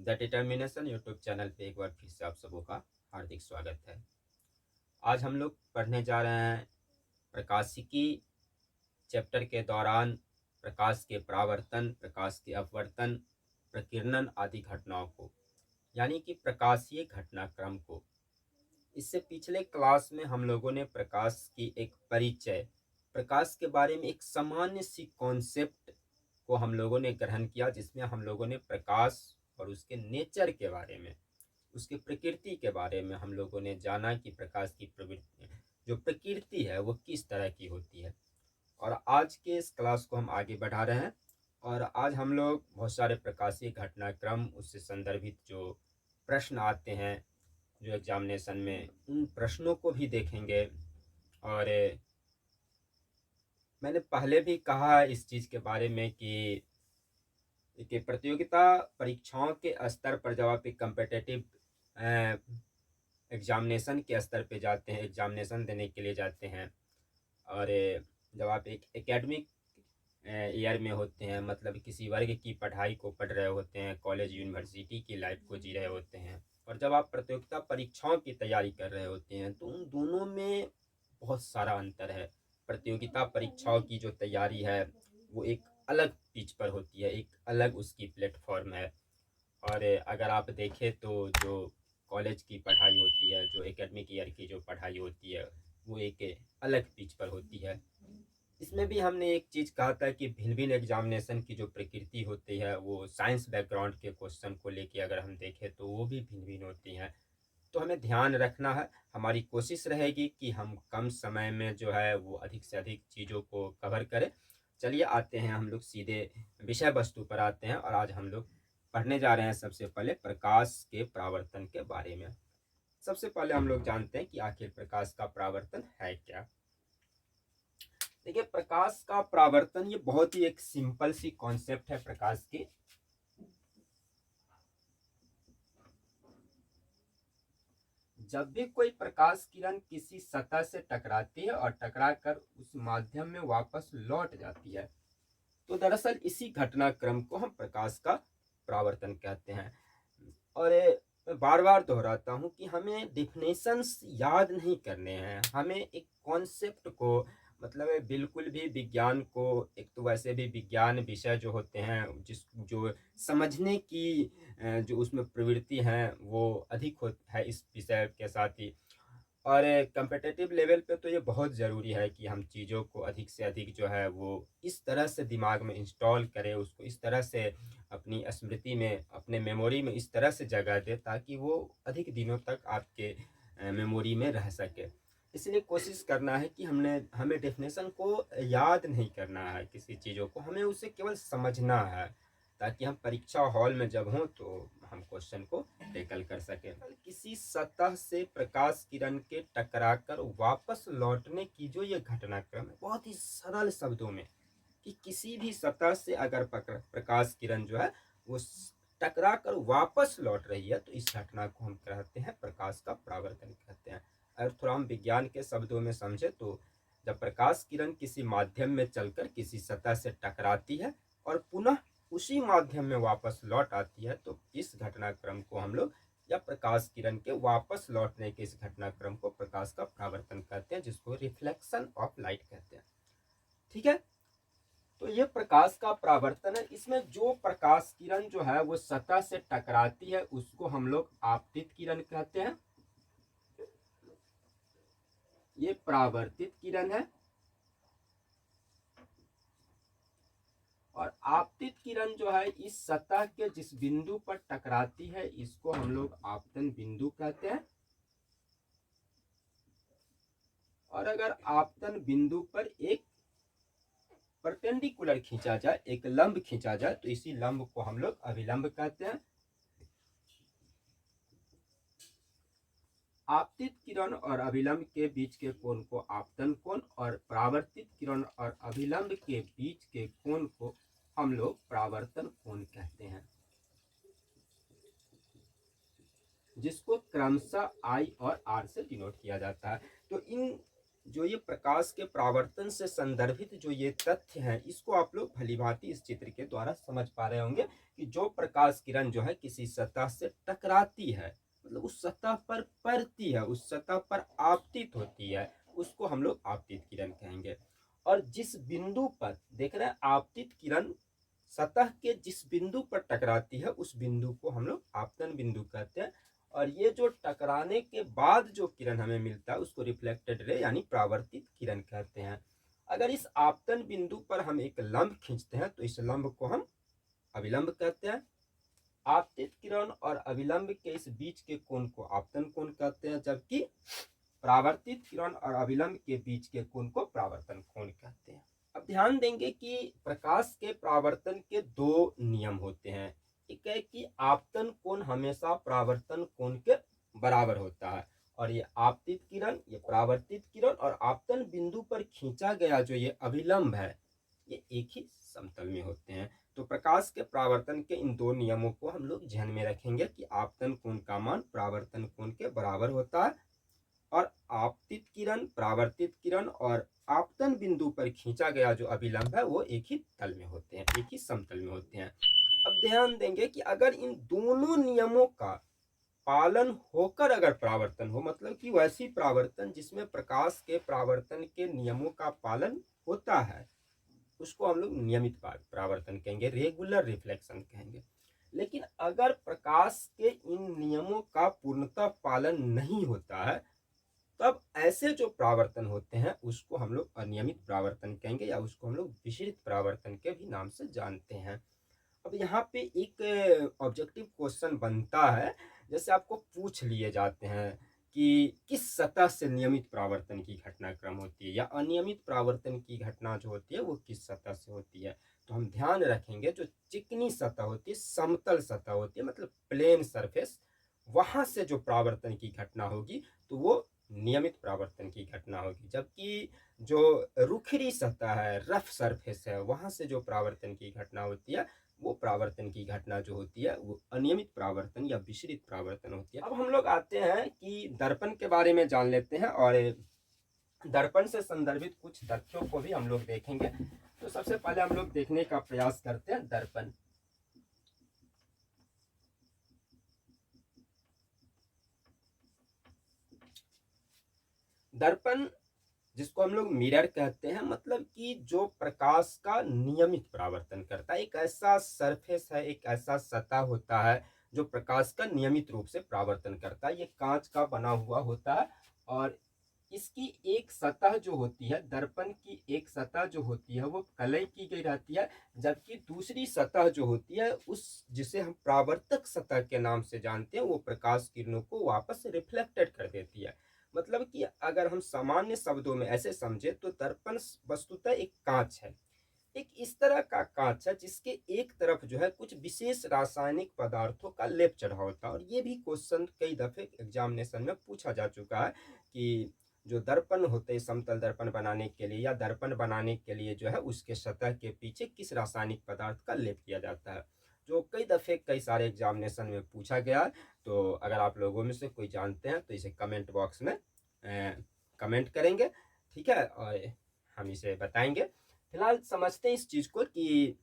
The determination YouTube channel पे एक बार फिर से आप सबों का हार्दिक स्वागत है। आज हम लोग पढ़ने जा रहे हैं प्रकाशिकी चैप्टर के दौरान प्रकाश के परावर्तन, प्रकाश के अपवर्तन, प्रकीर्णन आदि घटनाओं को, यानी कि प्रकाशीय घटनाक्रम को। इससे पिछले क्लास में हम लोगों ने प्रकाश की एक परिचय, प्रकाश के बारे में एक सामान्य सी कॉन्सेप्ट को हम लोगों ने ग्रहण किया, जिसमें हम लोगों ने प्रकाश और उसके नेचर के बारे में, उसकी प्रकृति के बारे में हम लोगों ने जाना कि प्रकाश की प्रवृत्ति जो प्रकृति है वो किस तरह की होती है। और आज के इस क्लास को हम आगे बढ़ा रहे हैं और आज हम लोग बहुत सारे प्रकाशीय घटनाक्रम, उससे संदर्भित जो प्रश्न आते हैं जो एग्जामिनेशन में, उन प्रश्नों को भी देखेंगे। और मैंने पहले भी कहा इस चीज़ के बारे में कि प्रतियोगिता परीक्षाओं के स्तर पर जब आप एक कम्पिटेटिव एग्जामिनेशन के स्तर पे जाते हैं, एग्जामिनेशन देने के लिए जाते हैं, और जब आप एक एकेडमिक ईयर में होते हैं, मतलब किसी वर्ग की पढ़ाई को पढ़ रहे होते हैं, कॉलेज यूनिवर्सिटी की लाइफ को जी रहे होते हैं, और जब आप प्रतियोगिता परीक्षाओं की तैयारी कर रहे होते हैं, तो उन दोनों में बहुत सारा अंतर है। प्रतियोगिता परीक्षाओं की जो तैयारी है वो एक अलग पिच पर होती है, एक अलग उसकी प्लेटफॉर्म है। और अगर आप देखें तो जो कॉलेज की पढ़ाई होती है, जो एकेडमिक ईयर की जो पढ़ाई होती है, वो एक अलग पिच पर होती है। इसमें भी हमने एक चीज़ कहा था कि भिन्न भिन्न एग्जामिनेशन की जो प्रकृति होती है, वो साइंस बैकग्राउंड के क्वेश्चन को लेके अगर हम देखें तो वो भी भिन्न भिन्न होती हैं। तो हमें ध्यान रखना है, हमारी कोशिश रहेगी कि हम कम समय में जो है वो अधिक से अधिक चीज़ों को कवर करें। चलिए आते हैं, हम लोग सीधे विषय वस्तु पर आते हैं और आज हम लोग पढ़ने जा रहे हैं सबसे पहले प्रकाश के परावर्तन के बारे में। सबसे पहले हम लोग जानते हैं कि आखिर प्रकाश का परावर्तन है क्या। देखिए, प्रकाश का परावर्तन ये बहुत ही एक सिंपल सी कॉन्सेप्ट है प्रकाश की। जब भी कोई प्रकाश किरण किसी सतह से टकराती है और टकराकर उस माध्यम में वापस लौट जाती है, तो दरअसल इसी घटनाक्रम को हम प्रकाश का परावर्तन कहते हैं। और मैं बार बार दोहराता हूँ कि हमें डिफिनेशंस याद नहीं करने हैं, हमें एक कॉन्सेप्ट को, मतलब बिल्कुल भी विज्ञान को, एक तो वैसे भी विज्ञान विषय जो होते हैं, जिस जो समझने की जो उसमें प्रवृत्ति है वो अधिक हो है इस विषय के साथ ही। और कम्पिटिटिव लेवल पे तो ये बहुत ज़रूरी है कि हम चीज़ों को अधिक से अधिक जो है वो इस तरह से दिमाग में इंस्टॉल करें, उसको इस तरह से अपनी स्मृति में, अपने मेमोरी में इस तरह से जगह दे ताकि वो अधिक दिनों तक आपके मेमोरी में रह सके। इसलिए कोशिश करना है कि हमें डेफिनेशन को याद नहीं करना है, किसी चीज़ों को हमें उसे केवल समझना है, ताकि हम परीक्षा हॉल में जब हों तो हम क्वेश्चन को टैकल कर सकें। किसी सतह से प्रकाश किरण के टकराकर वापस लौटने की जो ये घटनाक्रम है, बहुत ही सरल शब्दों में, कि किसी भी सतह से अगर प्रकाश किरण जो है वो टकरा कर वापस लौट रही है, तो इस घटना को हम कहते हैं प्रकाश का परावर्तन कहते हैं। अगर थोड़ा हम विज्ञान के शब्दों में समझे तो जब प्रकाश किरण किसी माध्यम में चलकर किसी सतह से टकराती है और पुनः उसी माध्यम में वापस लौट आती है, तो इस घटनाक्रम को हम लोग, या प्रकाश किरण के वापस लौटने के इस घटनाक्रम को प्रकाश का परावर्तन कहते हैं, जिसको रिफ्लेक्शन ऑफ लाइट कहते हैं। ठीक है, तो ये प्रकाश का परावर्तन है। इसमें जो प्रकाश किरण जो है वो सतह से टकराती है उसको हम लोग आपतित किरण कहते हैं, ये परावर्तित किरण है। और आपतित किरण जो है इस सतह के जिस बिंदु पर टकराती है इसको हम लोग आपतन बिंदु कहते हैं। और अगर आपतन बिंदु पर एक परपेंडिकुलर खींचा जाए, एक लंब खींचा जाए, तो इसी लंब को हम लोग अभिलंब कहते हैं। आपतित किरण और अभिलंब के बीच के कोण को आपतन कोण, और परावर्तित किरण और अभिलंब के बीच के कोण को हम लोग परावर्तन कोण कहते हैं, जिसको क्रमशः I और R से डिनोट किया जाता है। तो इन जो ये प्रकाश के परावर्तन से संदर्भित जो ये तथ्य हैं, इसको आप लोग भलीभांति इस चित्र के द्वारा समझ पा रहे होंगे कि जो प्रकाश किरण जो है किसी सतह से टकराती है, मतलब उस सतह पर पड़ती है, उस सतह पर आपतित होती है, उसको हम लोग आपतित किरण कहेंगे। और जिस बिंदु पर देख रहे हैं, आपतित किरण सतह के जिस बिंदु पर टकराती है उस बिंदु को हम लोग आपतन बिंदु कहते हैं। और ये जो टकराने के बाद जो किरण हमें मिलता है उसको रिफ्लेक्टेड रे यानी परावर्तित किरण कहते हैं। अगर इस आपतन बिंदु पर हम एक लंब खींचते हैं तो इस लंब को हम अभिलंब कहते हैं। आपतित किरण और अभिलंब के इस बीच के कोण को आपतन कोण कहते हैं, जबकि परावर्तित किरण और अभिलंब के बीच के कोण को परावर्तन कोण कहते हैं। अब ध्यान देंगे कि प्रकाश के परावर्तन के दो नियम होते हैं। एक है कि आपतन कोण हमेशा परावर्तन कोण के बराबर होता है, और ये आपतित किरण, ये परावर्तित किरण और आपतन बिंदु पर खींचा गया जो ये अभिलंब है, ये एक ही समतल में होते हैं। तो प्रकाश के परावर्तन के इन दो नियमों को हम लोग ध्यान में रखेंगे कि आपतन कोण का मान परावर्तन कोण के बराबर होता है, और आपतित किरण, परावर्तित किरण और आपतन बिंदु पर खींचा गया जो अभिलंब है वो एक ही तल में होते हैं, एक ही समतल में होते हैं। अब ध्यान देंगे कि अगर इन दोनों नियमों का पालन होकर अगर परावर्तन हो, मतलब कि वैसी परावर्तन जिसमें प्रकाश के परावर्तन के नियमों का पालन होता है, उसको हम लोग नियमित परावर्तन कहेंगे, रेगुलर रिफ्लेक्शन कहेंगे। लेकिन अगर प्रकाश के इन नियमों का पूर्णतः पालन नहीं होता है, तब ऐसे जो परावर्तन होते हैं उसको हम लोग अनियमित परावर्तन कहेंगे, या उसको हम लोग विचलित परावर्तन के भी नाम से जानते हैं। अब यहाँ पे एक ऑब्जेक्टिव क्वेश्चन बनता है, जैसे आपको पूछ लिए जाते हैं कि किस सतह से नियमित परावर्तन की घटनाक्रम होती है, या अनियमित परावर्तन की घटना जो होती है वो किस सतह से होती है। तो हम ध्यान रखेंगे जो चिकनी सतह होती है, समतल सतह होती है, मतलब प्लेन सरफेस, वहां से जो परावर्तन की घटना होगी तो वो नियमित परावर्तन की घटना होगी। जबकि जो रुखरी सतह है, रफ सरफेस है, वहां से जो परावर्तन की घटना होती है वो परावर्तन की घटना जो होती है वो अनियमित परावर्तन या विचलित परावर्तन होती है। अब हम लोग आते हैं कि दर्पण के बारे में जान लेते हैं, और दर्पण से संदर्भित कुछ तथ्यों को भी हम लोग देखेंगे। तो सबसे पहले हम लोग देखने का प्रयास करते हैं दर्पण। दर्पण जिसको हम लोग मिरर कहते हैं, मतलब कि जो प्रकाश का नियमित परावर्तन करता है, एक ऐसा सरफेस है, एक ऐसा सतह होता है जो प्रकाश का नियमित रूप से परावर्तन करता है। ये कांच का बना हुआ होता है, और इसकी एक सतह जो होती है, दर्पण की एक सतह जो होती है वो कलई की गई रहती है, जबकि दूसरी सतह जो होती है उस जिसे हम परावर्तक सतह के नाम से जानते हैं, वो प्रकाश किरणों को वापस रिफ्लेक्टेड कर देती है। मतलब कि अगर हम सामान्य शब्दों में ऐसे समझे तो दर्पण वस्तुतः एक कांच है, एक इस तरह का कांच है जिसके एक तरफ जो है कुछ विशेष रासायनिक पदार्थों का लेप चढ़ा होता है। और ये भी क्वेश्चन कई दफे एग्जामिनेशन में पूछा जा चुका है कि जो दर्पण होते हैं समतल दर्पण बनाने के लिए या दर्पण बनाने के लिए जो है उसके सतह के पीछे किस रासायनिक पदार्थ का लेप किया जाता है, जो कई दफे कई सारे एग्जामिनेशन में पूछा गया है। तो अगर आप लोगों में से कोई जानते हैं तो इसे कमेंट बॉक्स में कमेंट करेंगे, ठीक है, और हम इसे बताएंगे। फिलहाल समझते हैं इस चीज को कि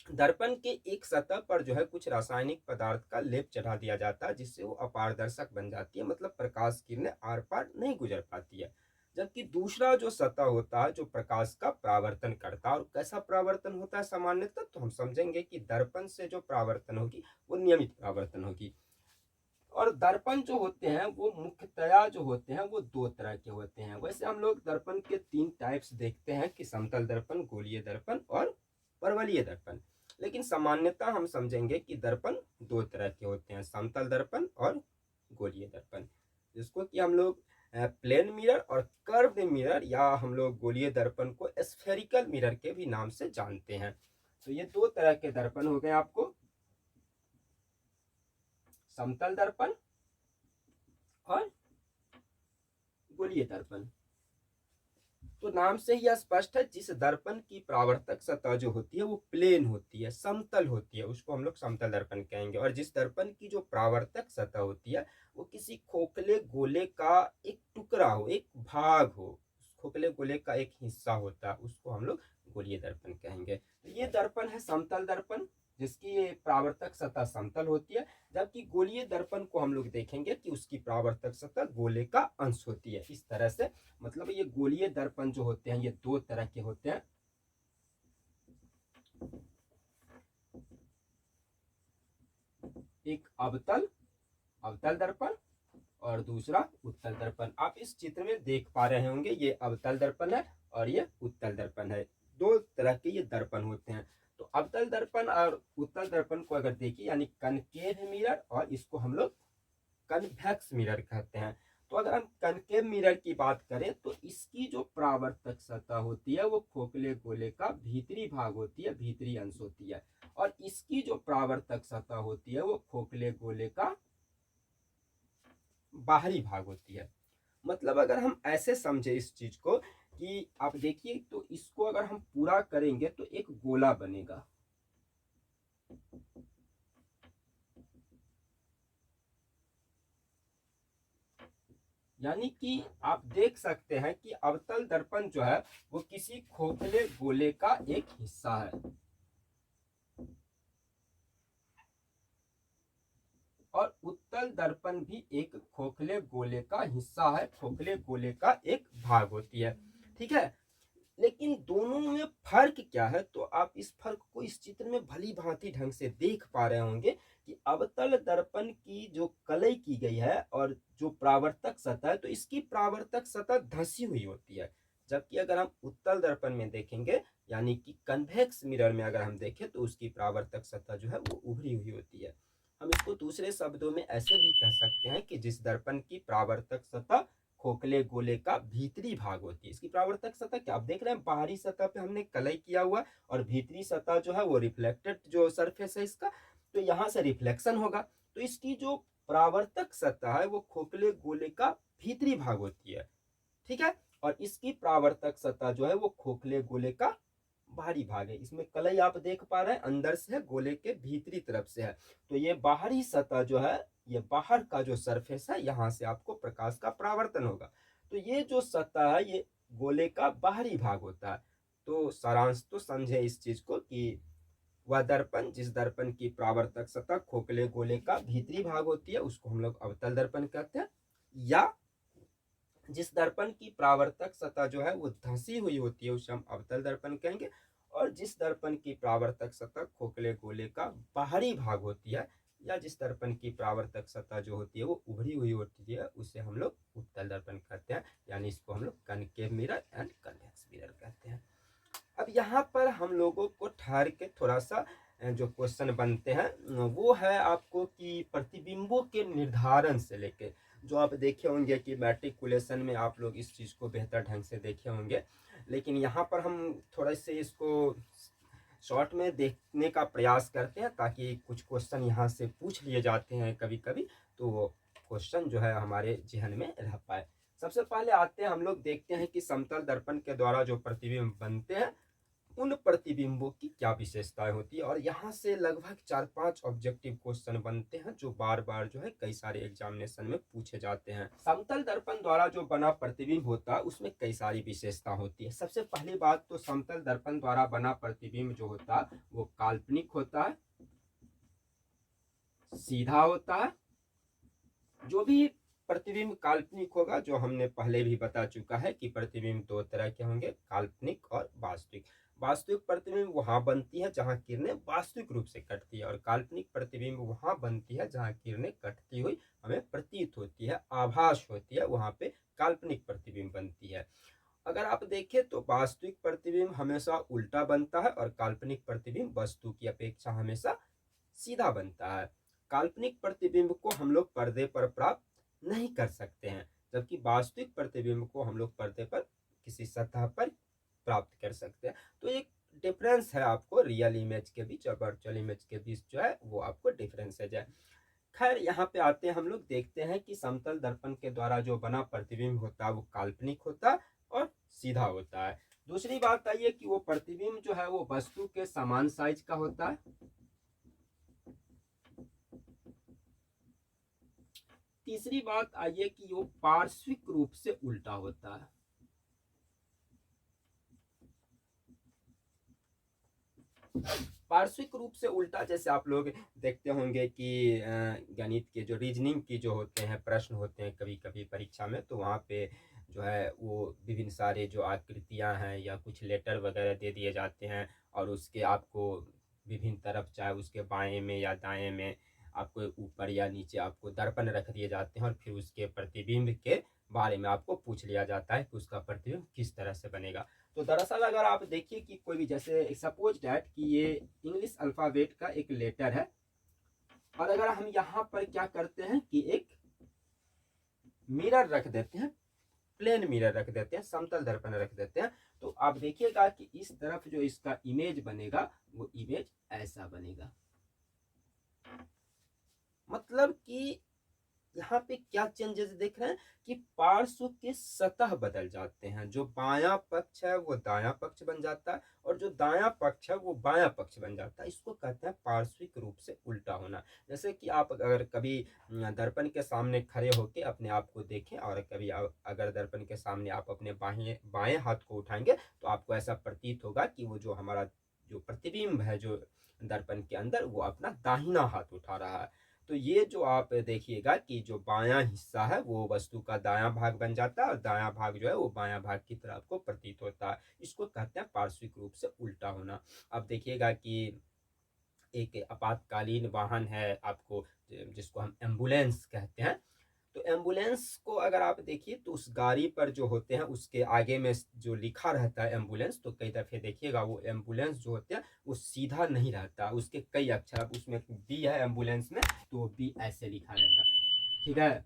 दर्पण के एक सतह पर जो है कुछ रासायनिक पदार्थ का लेप चढ़ा दिया जाता है जिससे वो अपारदर्शक बन जाती है, मतलब प्रकाश किरणें आर पार नहीं गुजर पाती है। जबकि दूसरा जो सतह होता है जो प्रकाश का परावर्तन करता है, और कैसा परावर्तन होता है सामान्यतः, तो हम समझेंगे कि दर्पण से जो परावर्तन होगी वो नियमित परावर्तन होगी। और दर्पण जो होते हैं वो मुख्यतया जो होते हैं वो दो तरह के होते हैं। वैसे हम लोग दर्पण के तीन टाइप्स देखते हैं कि समतल दर्पण, गोलीय दर्पण और परवलयी दर्पण। लेकिन सामान्यतः हम समझेंगे कि दर्पण दो तरह के होते हैं, समतल दर्पण और गोलीय दर्पण, जिसको कि हम लोग प्लेन मिरर और कर्व्ड मिरर, या हम लोग गोलीय दर्पण को स्फेरिकल मिरर के भी नाम से जानते हैं। तो ये दो तरह के दर्पण हो गए आपको, समतल दर्पण और गोलीय दर्पण। तो नाम से ही स्पष्ट है, जिस दर्पण की परावर्तक सतह जो होती है वो प्लेन होती है, समतल होती है, उसको हम लोग समतल दर्पण कहेंगे। और जिस दर्पण की जो परावर्तक सतह होती है वो किसी खोखले गोले का एक टुकड़ा हो, एक भाग हो, खोखले गोले का एक हिस्सा होता है, उसको हम लोग गोलीय दर्पण कहेंगे। तो ये दर्पण है समतल दर्पण, जिसकी परावर्तक सतह समतल होती है। जबकि गोलीय दर्पण को हम लोग देखेंगे कि उसकी परावर्तक सतह गोले का अंश होती है। इस तरह से मतलब ये गोलीय दर्पण जो होते हैं ये दो तरह के होते हैं। एक अवतल अवतल दर्पण और दूसरा उत्तल दर्पण। आप इस चित्र में देख पा रहे होंगे, ये अवतल दर्पण है और ये उत्तल दर्पण है। दो तरह के ये दर्पण होते हैं। तो अवतल दर्पण और उत्तल दर्पण को अगर देखिए, यानी कनकेव मिरर, और इसको हम लोग कन्वेक्स मिरर कहते हैं। तो अगर हम कनकेव मिरर की बात करें तो इसकी जो परावर्तक सतह होती है वो खोखले गोले का भीतरी भाग होती है, भीतरी अंश होती है। और इसकी जो परावर्तक सतह होती है वो खोखले गोले का बाहरी भाग होती है। मतलब अगर हम ऐसे समझे इस चीज को कि आप देखिए, तो इसको अगर हम पूरा करेंगे तो एक गोला बनेगा। यानी कि आप देख सकते हैं कि अवतल दर्पण जो है वो किसी खोखले गोले का एक हिस्सा है, और उत्तल दर्पण भी एक खोखले गोले का हिस्सा है, खोखले गोले का एक भाग होती है। ठीक है, लेकिन दोनों में फर्क क्या है? तो आप इस फर्क को इस चित्र में भली भांति ढंग से देख पा रहे होंगे कि अवतल दर्पण की जो कलई की गई है और जो परावर्तक सतह है, तो इसकी परावर्तक सतह धंसी हुई होती है। जबकि अगर हम उत्तल दर्पण में देखेंगे, यानी कि कन्वेक्स मिरर में अगर हम देखें, तो उसकी परावर्तक सतह जो है वो उभरी हुई होती है। हम इसको दूसरे शब्दों में ऐसे भी कह सकते हैं कि जिस दर्पण की परावर्तक सतह खोखले गोले का भीतरी भाग होती है। इसकी परावर्तक सतह क्या आप देख रहे हैं, बाहरी सतह पे हमने कलई किया हुआ, और भीतरी सतह जो है वो रिफ्लेक्टेड जो सरफेस है इसका, तो यहाँ से रिफ्लेक्शन होगा। तो इसकी जो परावर्तक सतह है वो खोखले गोले का भीतरी भाग होती है। ठीक है, और इसकी परावर्तक सतह जो है वो खोखले गोले का बाहरी भाग है। इसमें कलई आप देख पा रहे हैं अंदर से है, गोले के भीतरी तरफ से है। तो ये बाहरी सतह जो है, ये बाहर का जो सरफेस है, यहाँ से आपको प्रकाश का परावर्तन होगा। तो ये जो सतह है ये गोले का बाहरी भाग होता है। तो सारांश तो समझे इस चीज को कि वह दर्पण जिस दर्पण की परावर्तक सतह खोखले गोले का भीतरी भाग होती है उसको हम लोग अवतल दर्पण कहते हैं, या जिस दर्पण की परावर्तक सतह जो है वो धंसी हुई होती है उसे हम अवतल दर्पण कहेंगे। और जिस दर्पण की परावर्तक सतह खोखले गोले का बाहरी भाग होती है, या जिस दर्पण की परावर्तक सतह जो होती है वो उभरी हुई होती है, उसे हम लोग उत्तल दर्पण कहते हैं। यानी इसको हम लोग concave mirror and convex mirror कहते हैं। अब यहाँ पर हम लोगों को ठहर के थोड़ा सा जो क्वेश्चन बनते हैं वो है आपको कि प्रतिबिंबों के निर्धारण से लेके, जो आप देखे होंगे कि मैट्रिकुलेशन में आप लोग इस चीज़ को बेहतर ढंग से देखे होंगे, लेकिन यहाँ पर हम थोड़ा से इसको शॉर्ट में देखने का प्रयास करते हैं, ताकि कुछ क्वेश्चन यहाँ से पूछ लिए जाते हैं कभी कभी, तो वो क्वेश्चन जो है हमारे जहन में रह पाए। सबसे पहले आते हैं, हम लोग देखते हैं कि समतल दर्पण के द्वारा जो प्रतिबिंब बनते हैं उन प्रतिबिंबों की क्या विशेषताएं होती है। और यहाँ से लगभग 4-5 ऑब्जेक्टिव क्वेश्चन बनते हैं जो बार बार जो है कई सारे एग्जामिनेशन में पूछे जाते हैं। समतल दर्पण द्वारा जो बना प्रतिबिंब होता है उसमें कई सारी विशेषता होती है। सबसे पहली बात तो समतल दर्पण द्वारा बना प्रतिबिंब जो होता है वो काल्पनिक होता है, सीधा होता है। जो भी प्रतिबिंब काल्पनिक होगा, जो हमने पहले भी बता चुका है कि प्रतिबिंब दो तरह के होंगे, काल्पनिक और वास्तविक। वास्तविक प्रतिबिंब वहां बनती है जहां किरणें वास्तविक रूप से कटती है, और काल्पनिक प्रतिबिंब वहां बनती है जहां किरणें कटती हुई हमें प्रतीत होती है, आभास होती है, वहां पे काल्पनिक प्रतिबिंब बनती है। अगर आप देखें तो वास्तविक प्रतिबिंब हमेशा उल्टा बनता है, और काल्पनिक प्रतिबिंब वस्तु की अपेक्षा हमेशा सीधा बनता है। काल्पनिक प्रतिबिंब को हम लोग पर्दे पर प्राप्त नहीं कर सकते हैं, जबकि वास्तविक प्रतिबिंब को हम लोग पर्दे पर किसी सतह पर प्राप्त कर सकते हैं। तो एक डिफरेंस है आपको रियल इमेज के बीच और वर्चुअल इमेज के बीच जो है वो आपको डिफरेंस है जाए। खैर यहाँ पे आते हैं, हम लोग देखते हैं कि समतल दर्पण के द्वारा जो बना प्रतिबिंब होता है वो काल्पनिक होता है और सीधा होता है। दूसरी बात आई है कि वो प्रतिबिंब जो है वो वस्तु के समान साइज का होता है। तीसरी बात आई है कि वो पार्श्विक रूप से उल्टा होता है। पार्श्विक रूप से उल्टा, जैसे आप लोग देखते होंगे कि गणित के जो रीजनिंग की जो होते हैं प्रश्न होते हैं कभी कभी परीक्षा में, तो वहाँ पे जो है वो विभिन्न सारे जो आकृतियां हैं या कुछ लेटर वगैरह दे दिए जाते हैं, और उसके आपको विभिन्न तरफ, चाहे उसके बाएं में या दाएं में, आपको ऊपर या नीचे आपको दर्पण रख दिए जाते हैं, और फिर उसके प्रतिबिंब के बारे में आपको पूछ लिया जाता है कि उसका प्रतिबिंब किस तरह से बनेगा। तो दरअसल अगर आप देखिए कि कोई भी, जैसे सपोज डैट कि ये इंग्लिश अल्फ़ाबेट का एक लेटर है, और अगर हम यहाँ पर क्या करते हैं कि एक मिरर रख देते हैं, प्लेन मिरर रख देते हैं, समतल दर्पण रख देते हैं, तो आप देखिएगा कि इस तरफ जो इसका इमेज बनेगा वो इमेज ऐसा बनेगा। मतलब कि यहाँ पे क्या चेंजेस देख रहे हैं कि पार्श्व के सतह बदल जाते हैं। जो बायां पक्ष है वो दायां पक्ष बन जाता है, और जो दायां पक्ष है वो बायां पक्ष बन जाता है। इसको कहते हैं पार्श्विक रूप से उल्टा होना। जैसे कि आप अगर कभी दर्पण के सामने खड़े होके अपने आप को देखें, और कभी अगर दर्पण के सामने आप अपने बाएं बाएं हाथ को उठाएंगे, तो आपको ऐसा प्रतीत होगा कि वो जो हमारा जो प्रतिबिंब है जो दर्पण के अंदर, वो अपना दाहिना हाथ उठा रहा है। तो ये जो आप देखिएगा कि जो बायां हिस्सा है वो वस्तु का दायां भाग बन जाता है, और दायां भाग जो है वो बायां भाग की तरह आपको प्रतीत होता है। इसको कहते हैं पार्श्विक रूप से उल्टा होना। अब देखिएगा कि एक आपातकालीन वाहन है, आपको जिसको हम एम्बुलेंस कहते हैं, तो एम्बुलेंस को अगर आप देखिए तो उस गाड़ी पर जो होते हैं उसके आगे में जो लिखा रहता है एम्बुलेंस, तो कई दफे देखिएगा वो एम्बुलेंस जो होते हैं वो सीधा नहीं रहता, उसके कई अक्षर, अब उसमें बी है एम्बुलेंस में, तो बी ऐसे लिखा रहेगा, ठीक है।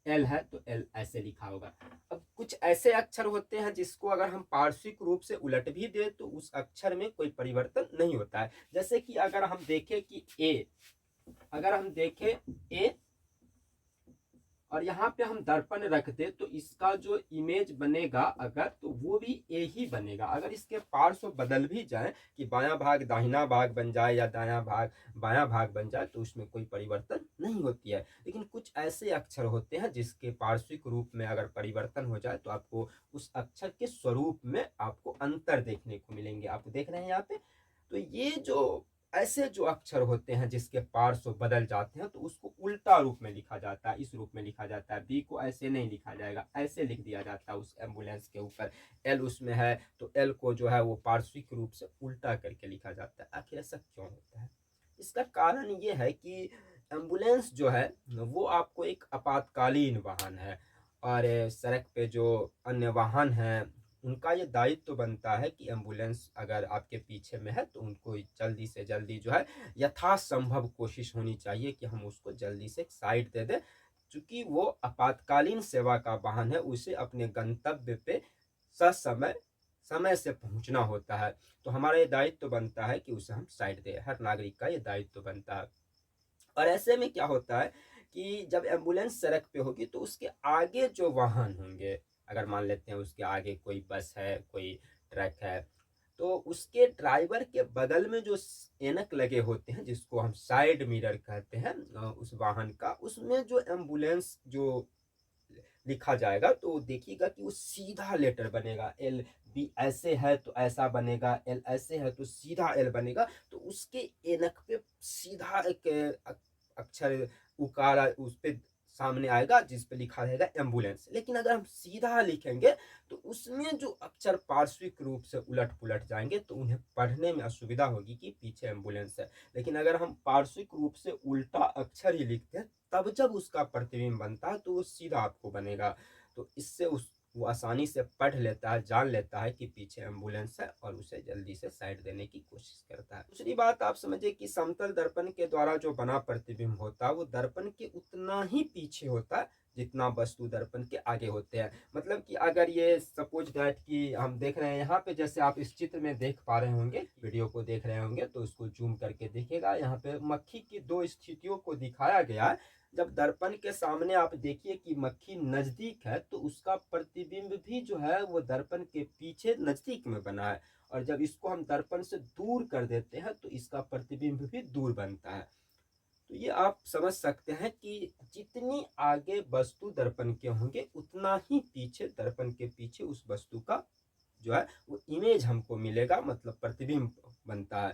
एल है तो एल ऐसे लिखा होगा। अब कुछ ऐसे अक्षर होते हैं जिसको अगर हम पार्श्विक रूप से उलट भी दे तो उस अक्षर में कोई परिवर्तन नहीं होता है। जैसे कि अगर हम देखें कि ए, अगर हम देखें ए और यहाँ पे हम दर्पण रख दे, तो इसका जो इमेज बनेगा अगर, तो वो भी ए ही बनेगा। अगर इसके पार्श्व बदल भी जाए कि बायां भाग दाहिना भाग बन जाए या दायां भाग बायां भाग बन जाए, तो उसमें कोई परिवर्तन नहीं होती है। लेकिन कुछ ऐसे अक्षर होते हैं जिसके पार्श्विक रूप में अगर परिवर्तन हो जाए तो आपको उस अक्षर के स्वरूप में आपको अंतर देखने को मिलेंगे। आप देख रहे हैं यहाँ पे, तो ये जो ऐसे जो अक्षर होते हैं जिसके पार्श्व बदल जाते हैं, तो उसको उल्टा रूप में लिखा जाता है, इस रूप में लिखा जाता है। बी को ऐसे नहीं लिखा जाएगा, ऐसे लिख दिया जाता है उस एम्बुलेंस के ऊपर। एल उसमें है तो एल को जो है वो पार्श्विक रूप से उल्टा करके लिखा जाता है। आखिर ऐसा क्यों होता है? इसका कारण ये है कि एम्बुलेंस जो है वो आपको एक आपातकालीन वाहन है, और सड़क पे जो अन्य वाहन हैं उनका ये दायित्व तो बनता है कि एम्बुलेंस अगर आपके पीछे में है तो उनको जल्दी से जल्दी जो है यथासंभव कोशिश होनी चाहिए कि हम उसको जल्दी से साइड दे दें, क्योंकि वो आपातकालीन सेवा का वाहन है, उसे अपने गंतव्य पे ससमय समय से पहुंचना होता है। तो हमारा ये दायित्व तो बनता है कि उसे हम साइड दें, हर नागरिक का ये दायित्व तो बनता है। और ऐसे में क्या होता है कि जब एम्बुलेंस सड़क पे होगी तो उसके आगे जो वाहन होंगे, अगर मान लेते हैं उसके आगे कोई बस है, कोई ट्रक है, तो उसके ड्राइवर के बगल में जो ऐनक लगे होते हैं जिसको हम साइड मिरर कहते हैं उस वाहन का, उसमें जो एम्बुलेंस जो लिखा जाएगा तो देखिएगा कि वो सीधा लेटर बनेगा। एल बी ऐसे है तो ऐसा बनेगा, एल ऐसे है तो सीधा एल बनेगा। तो उसके एनक पे सीधा एक अक्षर उकारा उस पे सामने आएगा जिस पे लिखा रहेगा एम्बुलेंस। लेकिन अगर हम सीधा लिखेंगे तो उसमें जो अक्षर पार्श्विक रूप से उलट पुलट जाएंगे तो उन्हें पढ़ने में असुविधा होगी कि पीछे एम्बुलेंस है। लेकिन अगर हम पार्श्विक रूप से उल्टा अक्षर ही लिखते हैं तब जब उसका प्रतिबिंब बनता है तो वो सीधा आपको बनेगा। तो इससे वो आसानी से पढ़ लेता है, जान लेता है कि पीछे एम्बुलेंस है, और उसे जल्दी से साइड देने की कोशिश करता है। दूसरी बात आप समझिए कि समतल दर्पण के द्वारा जो बना प्रतिबिंब होता है वो दर्पण के उतना ही पीछे होता है जितना वस्तु दर्पण के आगे होते हैं। मतलब कि अगर ये सपोज दैट कि हम देख रहे हैं यहाँ पे, जैसे आप इस चित्र में देख पा रहे होंगे, वीडियो को देख रहे होंगे तो उसको जूम करके देखिएगा, यहाँ पे मक्खी की दो स्थितियों को दिखाया गया है जब दर्पण के सामने आप देखिए कि मक्खी नजदीक है तो उसका प्रतिबिंब भी जो है वो दर्पण के पीछे नजदीक में बना है, और जब इसको हम दर्पण से दूर कर देते हैं तो इसका प्रतिबिंब भी दूर बनता है। तो ये आप समझ सकते हैं कि जितनी आगे वस्तु दर्पण के होंगे उतना ही पीछे दर्पण के पीछे उस वस्तु का जो है वो इमेज हमको मिलेगा, मतलब प्रतिबिंब बनता है।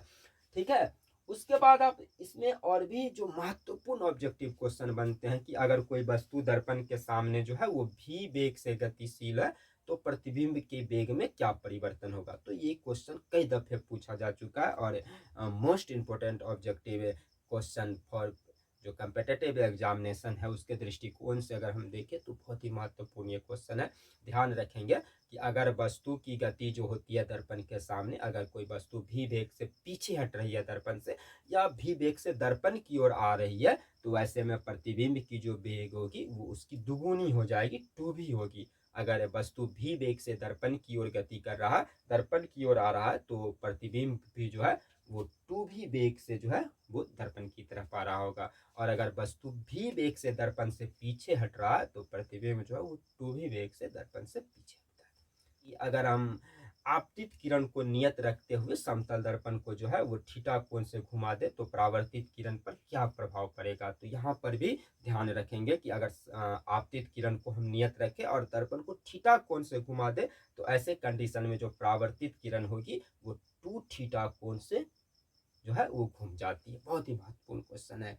ठीक है। उसके बाद आप इसमें और भी जो महत्वपूर्ण ऑब्जेक्टिव क्वेश्चन बनते हैं कि अगर कोई वस्तु दर्पण के सामने जो है वो भी वेग से गतिशील है तो प्रतिबिंब के वेग में क्या परिवर्तन होगा। तो ये क्वेश्चन कई दफे पूछा जा चुका है और most important objective question for जो कम्पिटिटिव एग्जामिनेशन है उसके दृष्टिकोण से अगर हम देखें तो बहुत ही महत्वपूर्ण ये क्वेश्चन है। ध्यान रखेंगे कि अगर वस्तु की गति जो होती है दर्पण के सामने, अगर कोई वस्तु भी वेग से पीछे हट रही है दर्पण से या भी वेग से दर्पण की ओर आ रही है, तो ऐसे में प्रतिबिंब की जो वेग होगी वो उसकी दुगुनी हो जाएगी, 2v होगी। अगर वस्तु भी वेग से दर्पण की ओर गति कर रहा है, दर्पण की ओर आ रहा है, तो प्रतिबिंब भी जो है वो 2v वेग से जो है वो दर्पण की तरफ आ रहा होगा। और अगर वस्तु भी वेग से दर्पण से पीछे हट रहा है तो प्रतिबिंब जो है वो 2v वेग से दर्पण से पीछे हटता है। कि अगर हम आपतित किरण को नियत रखते हुए समतल दर्पण को जो है वो थीटा कोण से घुमा दे तो परावर्तित किरण पर क्या प्रभाव पड़ेगा। तो यहाँ पर भी ध्यान रखेंगे कि अगर आपतित किरण को हम नियत रखें और दर्पण को थीटा कोण से घुमा दे तो ऐसे कंडीशन में जो परावर्तित किरण होगी वो 2 थीटा कोण से जो है वो घूम जाती है। बहुत ही महत्वपूर्ण क्वेश्चन है।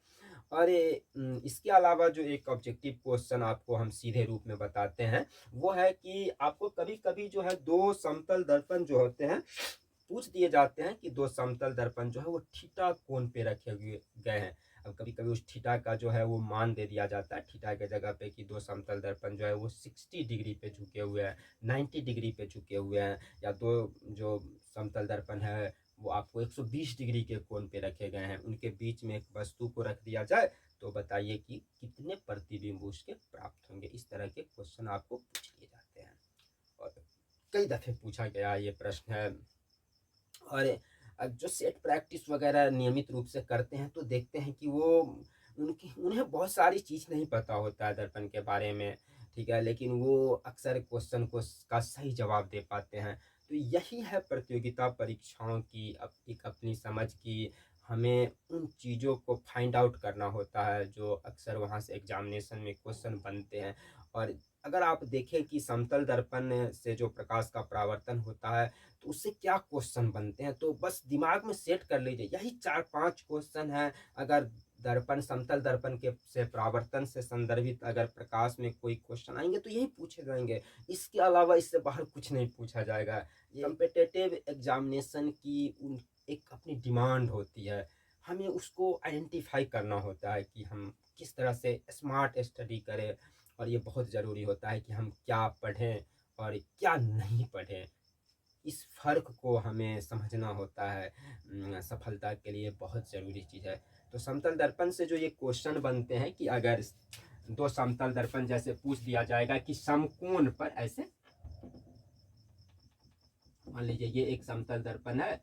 और इसके अलावा जो एक ऑब्जेक्टिव क्वेश्चन आपको हम सीधे रूप में बताते हैं वो है कि आपको कभी कभी जो है दो समतल दर्पण जो होते हैं पूछ दिए जाते हैं कि दो समतल दर्पण जो है वो थीटा कोण पे रखे गए हैं। अब कभी कभी उस थीटा का जो है वो मान दे दिया जाता है थीटा के जगह पे कि दो समतल दर्पण जो है वो 60 डिग्री पे झुके हुए हैं, 90 डिग्री पे झुके हुए हैं, या दो जो समतल दर्पण है वो आपको 120 डिग्री के कोण पे रखे गए हैं, उनके बीच में एक वस्तु को रख दिया जाए तो बताइए कि कितने प्रतिबिंब उसके प्राप्त होंगे। इस तरह के क्वेश्चन आपको पूछ लिए जाते हैं और कई दफे पूछा गया ये प्रश्न है। और जो सेट प्रैक्टिस वगैरह नियमित रूप से करते हैं तो देखते हैं कि वो उन्हें बहुत सारी चीज़ नहीं पता होता है दर्पण के बारे में, ठीक है, लेकिन वो अक्सर क्वेश्चन को का सही जवाब दे पाते हैं। तो यही है प्रतियोगिता परीक्षाओं की एक अपनी समझ की, हमें उन चीज़ों को फाइंड आउट करना होता है जो अक्सर वहाँ से एग्जामिनेशन में क्वेश्चन बनते हैं। और अगर आप देखें कि समतल दर्पण से जो प्रकाश का परावर्तन होता है तो उससे क्या क्वेश्चन बनते हैं, तो बस दिमाग में सेट कर लीजिए यही 4-5 क्वेश्चन है। अगर दर्पण समतल दर्पण के से परावर्तन से संदर्भित अगर प्रकाश में कोई क्वेश्चन आएंगे तो यही पूछे जाएंगे, इसके अलावा इससे बाहर कुछ नहीं पूछा जाएगा। ये कम्पिटिटिव एग्जामिनेशन की एक अपनी डिमांड होती है, हमें उसको आइडेंटिफाई करना होता है कि हम किस तरह से स्मार्ट स्टडी करें, और ये बहुत ज़रूरी होता है कि हम क्या पढ़ें और क्या नहीं पढ़ें। इस फर्क को हमें समझना होता है, सफलता के लिए बहुत ज़रूरी चीज़ है। तो समतल दर्पण से जो ये क्वेश्चन बनते हैं कि अगर दो समतल दर्पण जैसे पूछ दिया जाएगा कि समकोण पर ऐसे, मान लीजिए ये एक समतल दर्पण है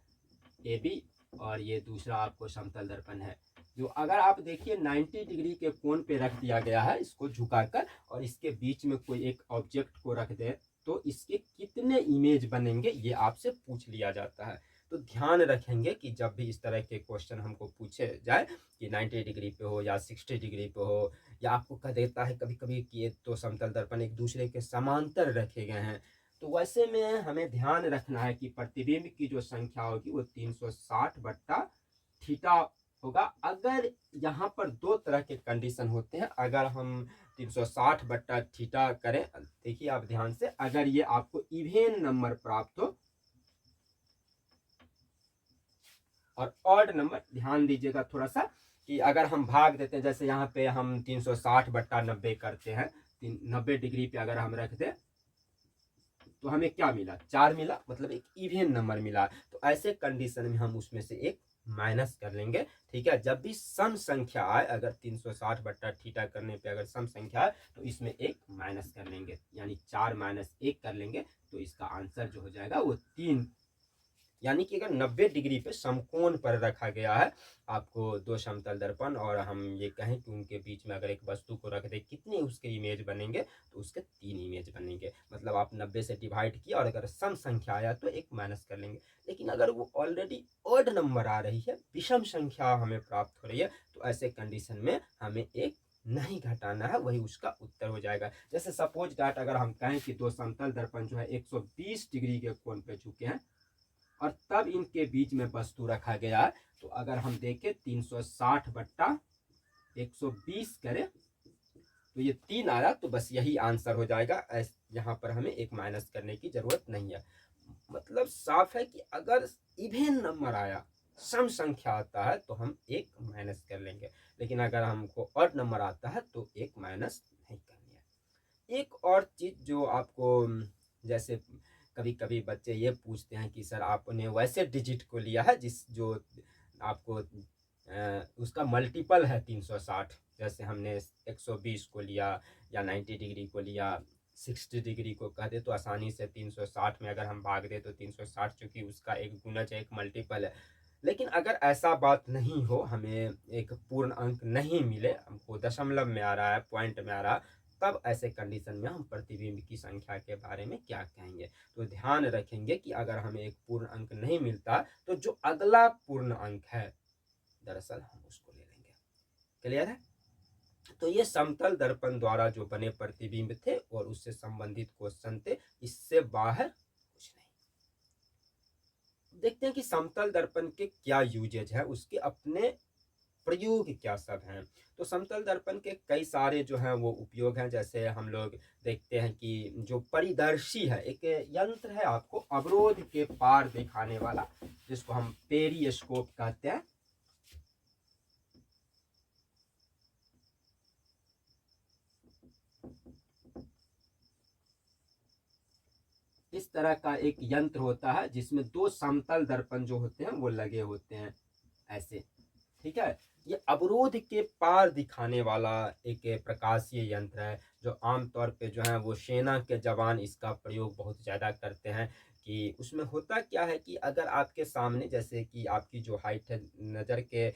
ए बी और ये दूसरा आपको समतल दर्पण है, जो अगर आप देखिए 90 डिग्री के कोण पे रख दिया गया है इसको झुकाकर, और इसके बीच में कोई एक ऑब्जेक्ट को रख दे तो इसके कितने इमेज बनेंगे ये आपसे पूछ लिया जाता है। तो ध्यान रखेंगे कि जब भी इस तरह के क्वेश्चन हमको पूछे जाए कि 90 डिग्री पे हो या 60 डिग्री पे हो, या आपको कह देता है कभी कभी कि ये तो समतल दर्पण एक दूसरे के समांतर रखे गए हैं, तो वैसे में हमें ध्यान रखना है कि प्रतिबिंब की जो संख्या होगी वो 360 बट्टा थीटा होगा। अगर यहाँ पर दो तरह के कंडीशन होते हैं, अगर हम 360 बट्टा थीटा करें, देखिए आप ध्यान से, अगर ये आपको इवेन नंबर प्राप्त हो और ऑड नंबर, ध्यान दीजिएगा थोड़ा सा, कि अगर हम भाग देते हैं जैसे यहाँ पे हम 360 बट्टा 90 करते हैं, 90 डिग्री पे अगर हम रख दें तो हमें क्या मिला, 4 मिला, मतलब एक इवेन नंबर मिला। तो ऐसे कंडीशन में हम उसमें से एक माइनस कर लेंगे, ठीक है। जब भी सम संख्या आए, अगर 360 बट्टा थीटा करने पे अगर सम संख्या आए तो इसमें एक माइनस कर लेंगे, यानी 4 - 1 कर लेंगे, तो इसका आंसर जो हो जाएगा वो 3 यानी कि अगर 90 डिग्री पे समकोण पर रखा गया है आपको दो समतल दर्पण, और हम ये कहें कि उनके बीच में अगर एक वस्तु को रख दे, कितने उसके इमेज बनेंगे, तो उसके 3 इमेज बनेंगे। मतलब आप 90 से डिवाइड किया और अगर सम संख्या आया तो एक माइनस कर लेंगे। लेकिन अगर वो ऑलरेडी ऑड नंबर आ रही है, विषम संख्या हमें प्राप्त हो रही है, तो ऐसे कंडीशन में हमें एक नहीं घटाना है, वही उसका उत्तर हो जाएगा। जैसे सपोज डैट अगर हम कहें कि दो समतल दर्पण जो है 120 डिग्री के कोण पे झुके हैं और तब इनके बीच में वस्तु रखा गया है, तो अगर हम देखें 360 बट्टा 120 करें तो ये 3 आया, तो बस यही आंसर हो जाएगा। यहाँ पर हमें एक माइनस करने की जरूरत नहीं है। मतलब साफ है कि अगर इवेन नंबर आया, सम संख्या आता है, तो हम एक माइनस कर लेंगे। लेकिन अगर हमको ऑड नंबर आता है तो एक माइनस नहीं करनी है। एक और चीज जो आपको, जैसे कभी कभी बच्चे ये पूछते हैं कि सर आपने वैसे डिजिट को लिया है जिस जो आपको उसका मल्टीपल है 360, जैसे हमने 120 को लिया या 90 डिग्री को लिया, 60 डिग्री को कह दे तो आसानी से 360 में अगर हम भाग दे तो 360, चूंकि उसका एक गुणज है, एक मल्टीपल है। लेकिन अगर ऐसा बात नहीं हो, हमें एक पूर्ण अंक नहीं मिले, हमको दशमलव में आ रहा है, पॉइंट में आ रहा है, तब ऐसे कंडीशन में हम प्रतिबिंब की संख्या के बारे में क्या कहेंगे। तो ध्यान रखेंगे कि अगर हमें एक पूर्ण अंक नहीं मिलता तो जो अगला पूर्ण अंक है दरअसल हम उसको ले लेंगे। क्लियर है? तो ये समतल दर्पण द्वारा जो बने प्रतिबिंब थे और उससे संबंधित क्वेश्चन थे, इससे बाहर कुछ नहीं। देखते हैं कि समतल दर्पण के क्या यूजेज है, उसके अपने प्रयोग क्या सब हैं। तो समतल दर्पण के कई सारे जो हैं वो उपयोग हैं। जैसे हम लोग देखते हैं कि जो परिदर्शी है, एक यंत्र है आपको अवरोध के पार दिखाने वाला, जिसको हम पेरिस्कोप कहते हैं। इस तरह का एक यंत्र होता है जिसमें दो समतल दर्पण जो होते हैं वो लगे होते हैं ऐसे। ठीक है, ये अवरोध के पार दिखाने वाला एक प्रकाशीय यंत्र है, जो आमतौर पे जो है वो सेना के जवान इसका प्रयोग बहुत ज़्यादा करते हैं। कि उसमें होता क्या है कि अगर आपके सामने, जैसे कि आपकी जो हाइट है, नज़र के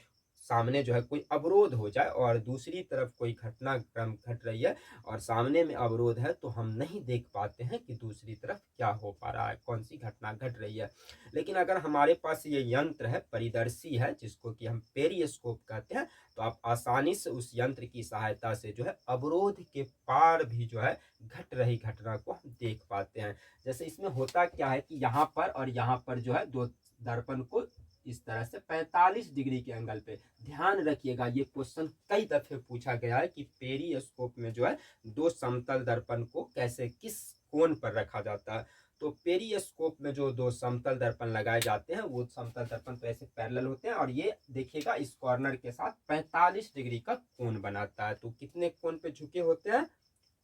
सामने जो है कोई अवरोध हो जाए और दूसरी तरफ कोई घटनाक्रम घट रही है और सामने में अवरोध है, तो हम नहीं देख पाते हैं कि दूसरी तरफ क्या हो पा रहा है, कौन सी घटना घट रही है। लेकिन अगर हमारे पास ये यंत्र है, परिदर्शी है, जिसको कि हम पेरिस्कोप कहते हैं, तो आप आसानी से उस यंत्र की सहायता से जो है अवरोध के पार भी जो है घट रही घटना को हम देख पाते हैं। जैसे इसमें होता क्या है कि यहाँ पर और यहाँ पर जो है दो दर्पण को इस तरह से 45 डिग्री के एंगल पे, ध्यान रखिएगा ये क्वेश्चन कई दफे पूछा गया है कि पेरिस्कोप में जो है दो समतल दर्पण को कैसे, किस कोण पर रखा जाता है। तो पेरिस्कोप में जो दो समतल दर्पण लगाए जाते हैं, वो समतल दर्पण तो ऐसे पैरेलल होते हैं, और ये देखिएगा इस कॉर्नर के साथ 45 डिग्री का कोण बनाता है। तो कितने कोण पे झुके होते हैं?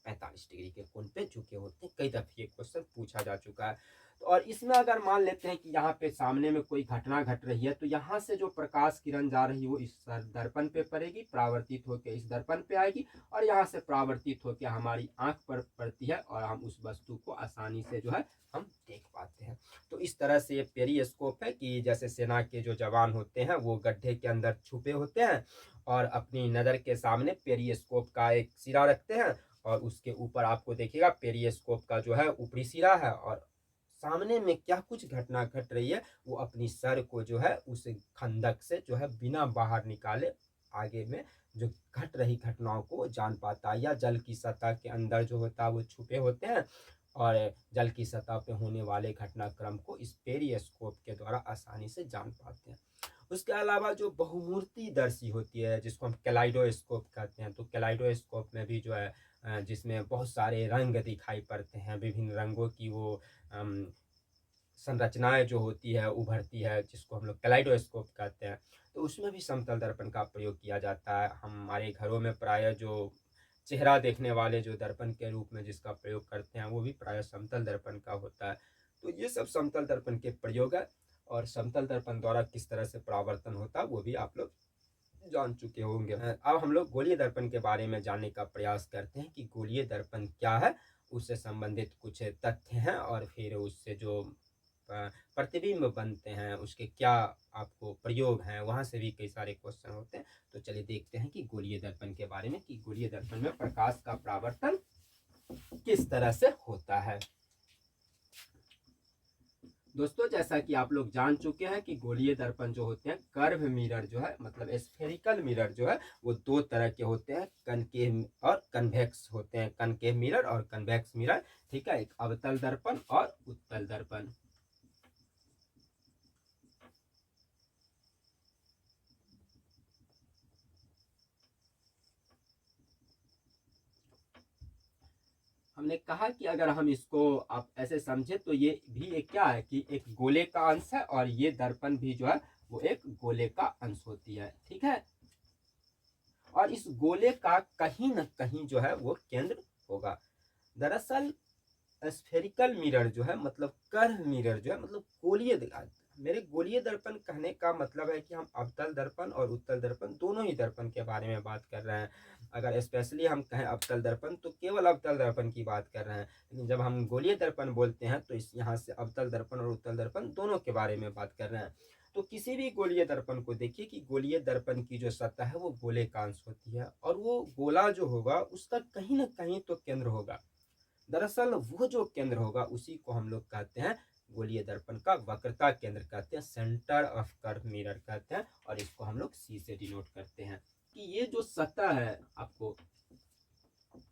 45 डिग्री के कोण पे झुके होते हैं। कई दफे ये क्वेश्चन पूछा जा चुका है। तो और इसमें अगर मान लेते हैं कि यहाँ पे सामने में कोई घटना घट रही है, तो यहाँ से जो प्रकाश किरण जा रही है वो इस दर्पण पे पड़ेगी, परावर्तित होकर इस दर्पण पे आएगी, और यहाँ से परावर्तित होकर हमारी आंख पर पड़ती है और हम उस वस्तु को आसानी से जो है हम देख पाते हैं। तो इस तरह से ये पेरिस्कोप है कि जैसे सेना के जो जवान होते हैं वो गड्ढे के अंदर छुपे होते हैं और अपनी नज़र के सामने पेरिस्कोप का एक सिरा रखते हैं, और उसके ऊपर आपको देखिएगा पेरिस्कोप का जो है ऊपरी सिरा है, और सामने में क्या कुछ घटना घट रही है वो अपनी सर को जो है उस खंदक से जो है बिना बाहर निकाले आगे में जो घट रही घटनाओं को जान पाता है। या जल की सतह के अंदर जो होता है वो छुपे होते हैं और जल की सतह पे होने वाले घटनाक्रम को इस पेरिस्कोप के द्वारा आसानी से जान पाते हैं। उसके अलावा जो बहुमूर्ति दर्शी होती है, जिसको हम कैलाइडोस्कोप कहते हैं, तो कैलाइडोस्कोप में भी जो है जिसमें बहुत सारे रंग दिखाई पड़ते हैं, विभिन्न रंगों की वो संरचनाएं जो होती है उभरती है, जिसको हम लोग कैलाइडोस्कोप कहते हैं। तो उसमें भी समतल दर्पण का प्रयोग किया जाता है। हमारे घरों में प्रायः जो चेहरा देखने वाले जो दर्पण के रूप में जिसका प्रयोग करते हैं, वो भी प्रायः समतल दर्पण का होता है। तो ये सब समतल दर्पण के प्रयोग है, और समतल दर्पण द्वारा किस तरह से परावर्तन होता है वो भी आप लोग जान चुके होंगे। अब हम लोग गोलीय दर्पण के बारे में जानने का प्रयास करते हैं कि गोलीय दर्पण क्या है, उससे संबंधित कुछ तथ्य हैं और फिर उससे जो प्रतिबिंब बनते हैं, उसके क्या आपको प्रयोग हैं, वहाँ से भी कई सारे क्वेश्चन होते हैं। तो चलिए देखते हैं कि गोलीय दर्पण के बारे में, कि गोलीय दर्पण में प्रकाश का परावर्तन किस तरह से होता है। दोस्तों, जैसा कि आप लोग जान चुके हैं कि गोलीय दर्पण जो होते हैं, कर्व मिरर जो है, मतलब स्फेरिकल मिरर जो है, वो दो तरह के होते हैं, कनकेव और कन्वेक्स होते हैं, कनकेव मिरर और कन्वेक्स मिरर। ठीक है, एक अवतल दर्पण और उत्तल दर्पण। हमने कहा कि अगर हम इसको आप ऐसे समझे तो ये भी एक क्या है कि एक गोले का अंश है, और ये दर्पण भी जो है वो एक गोले का अंश होती है। ठीक है, और इस गोले का कहीं न कहीं जो है वो केंद्र होगा। दरअसल स्फेरिकल मिरर जो है, मतलब कर्व मिरर जो है, मतलब गोलीय, मेरे गोलीय दर्पण कहने का मतलब है कि हम अवतल दर्पण और उत्तल दर्पण दोनों ही दर्पण के बारे में बात कर रहे हैं। अगर स्पेशली हम कहें अवतल दर्पण तो केवल अवतल दर्पण की बात कर रहे हैं, लेकिन जब हम गोलीय दर्पण बोलते हैं तो इस यहाँ से अवतल दर्पण और उत्तल दर्पण दोनों के बारे में बात कर रहे हैं। तो किसी भी गोलीय दर्पण को देखिए कि गोलीय दर्पण की जो सतह है वो गोले का अंश होती है, और वो गोला जो होगा उसका कहीं ना कहीं तो केंद्र होगा। दरअसल वो जो केंद्र होगा उसी को हम लोग कहते हैं गोलीय दर्पण का वक्रता केंद्र कहते हैं, सेंटर ऑफ कर्व मिरर कहते हैं, और इसको हम लोग सी से डिनोट करते हैं। कि ये जो सतह है, आपको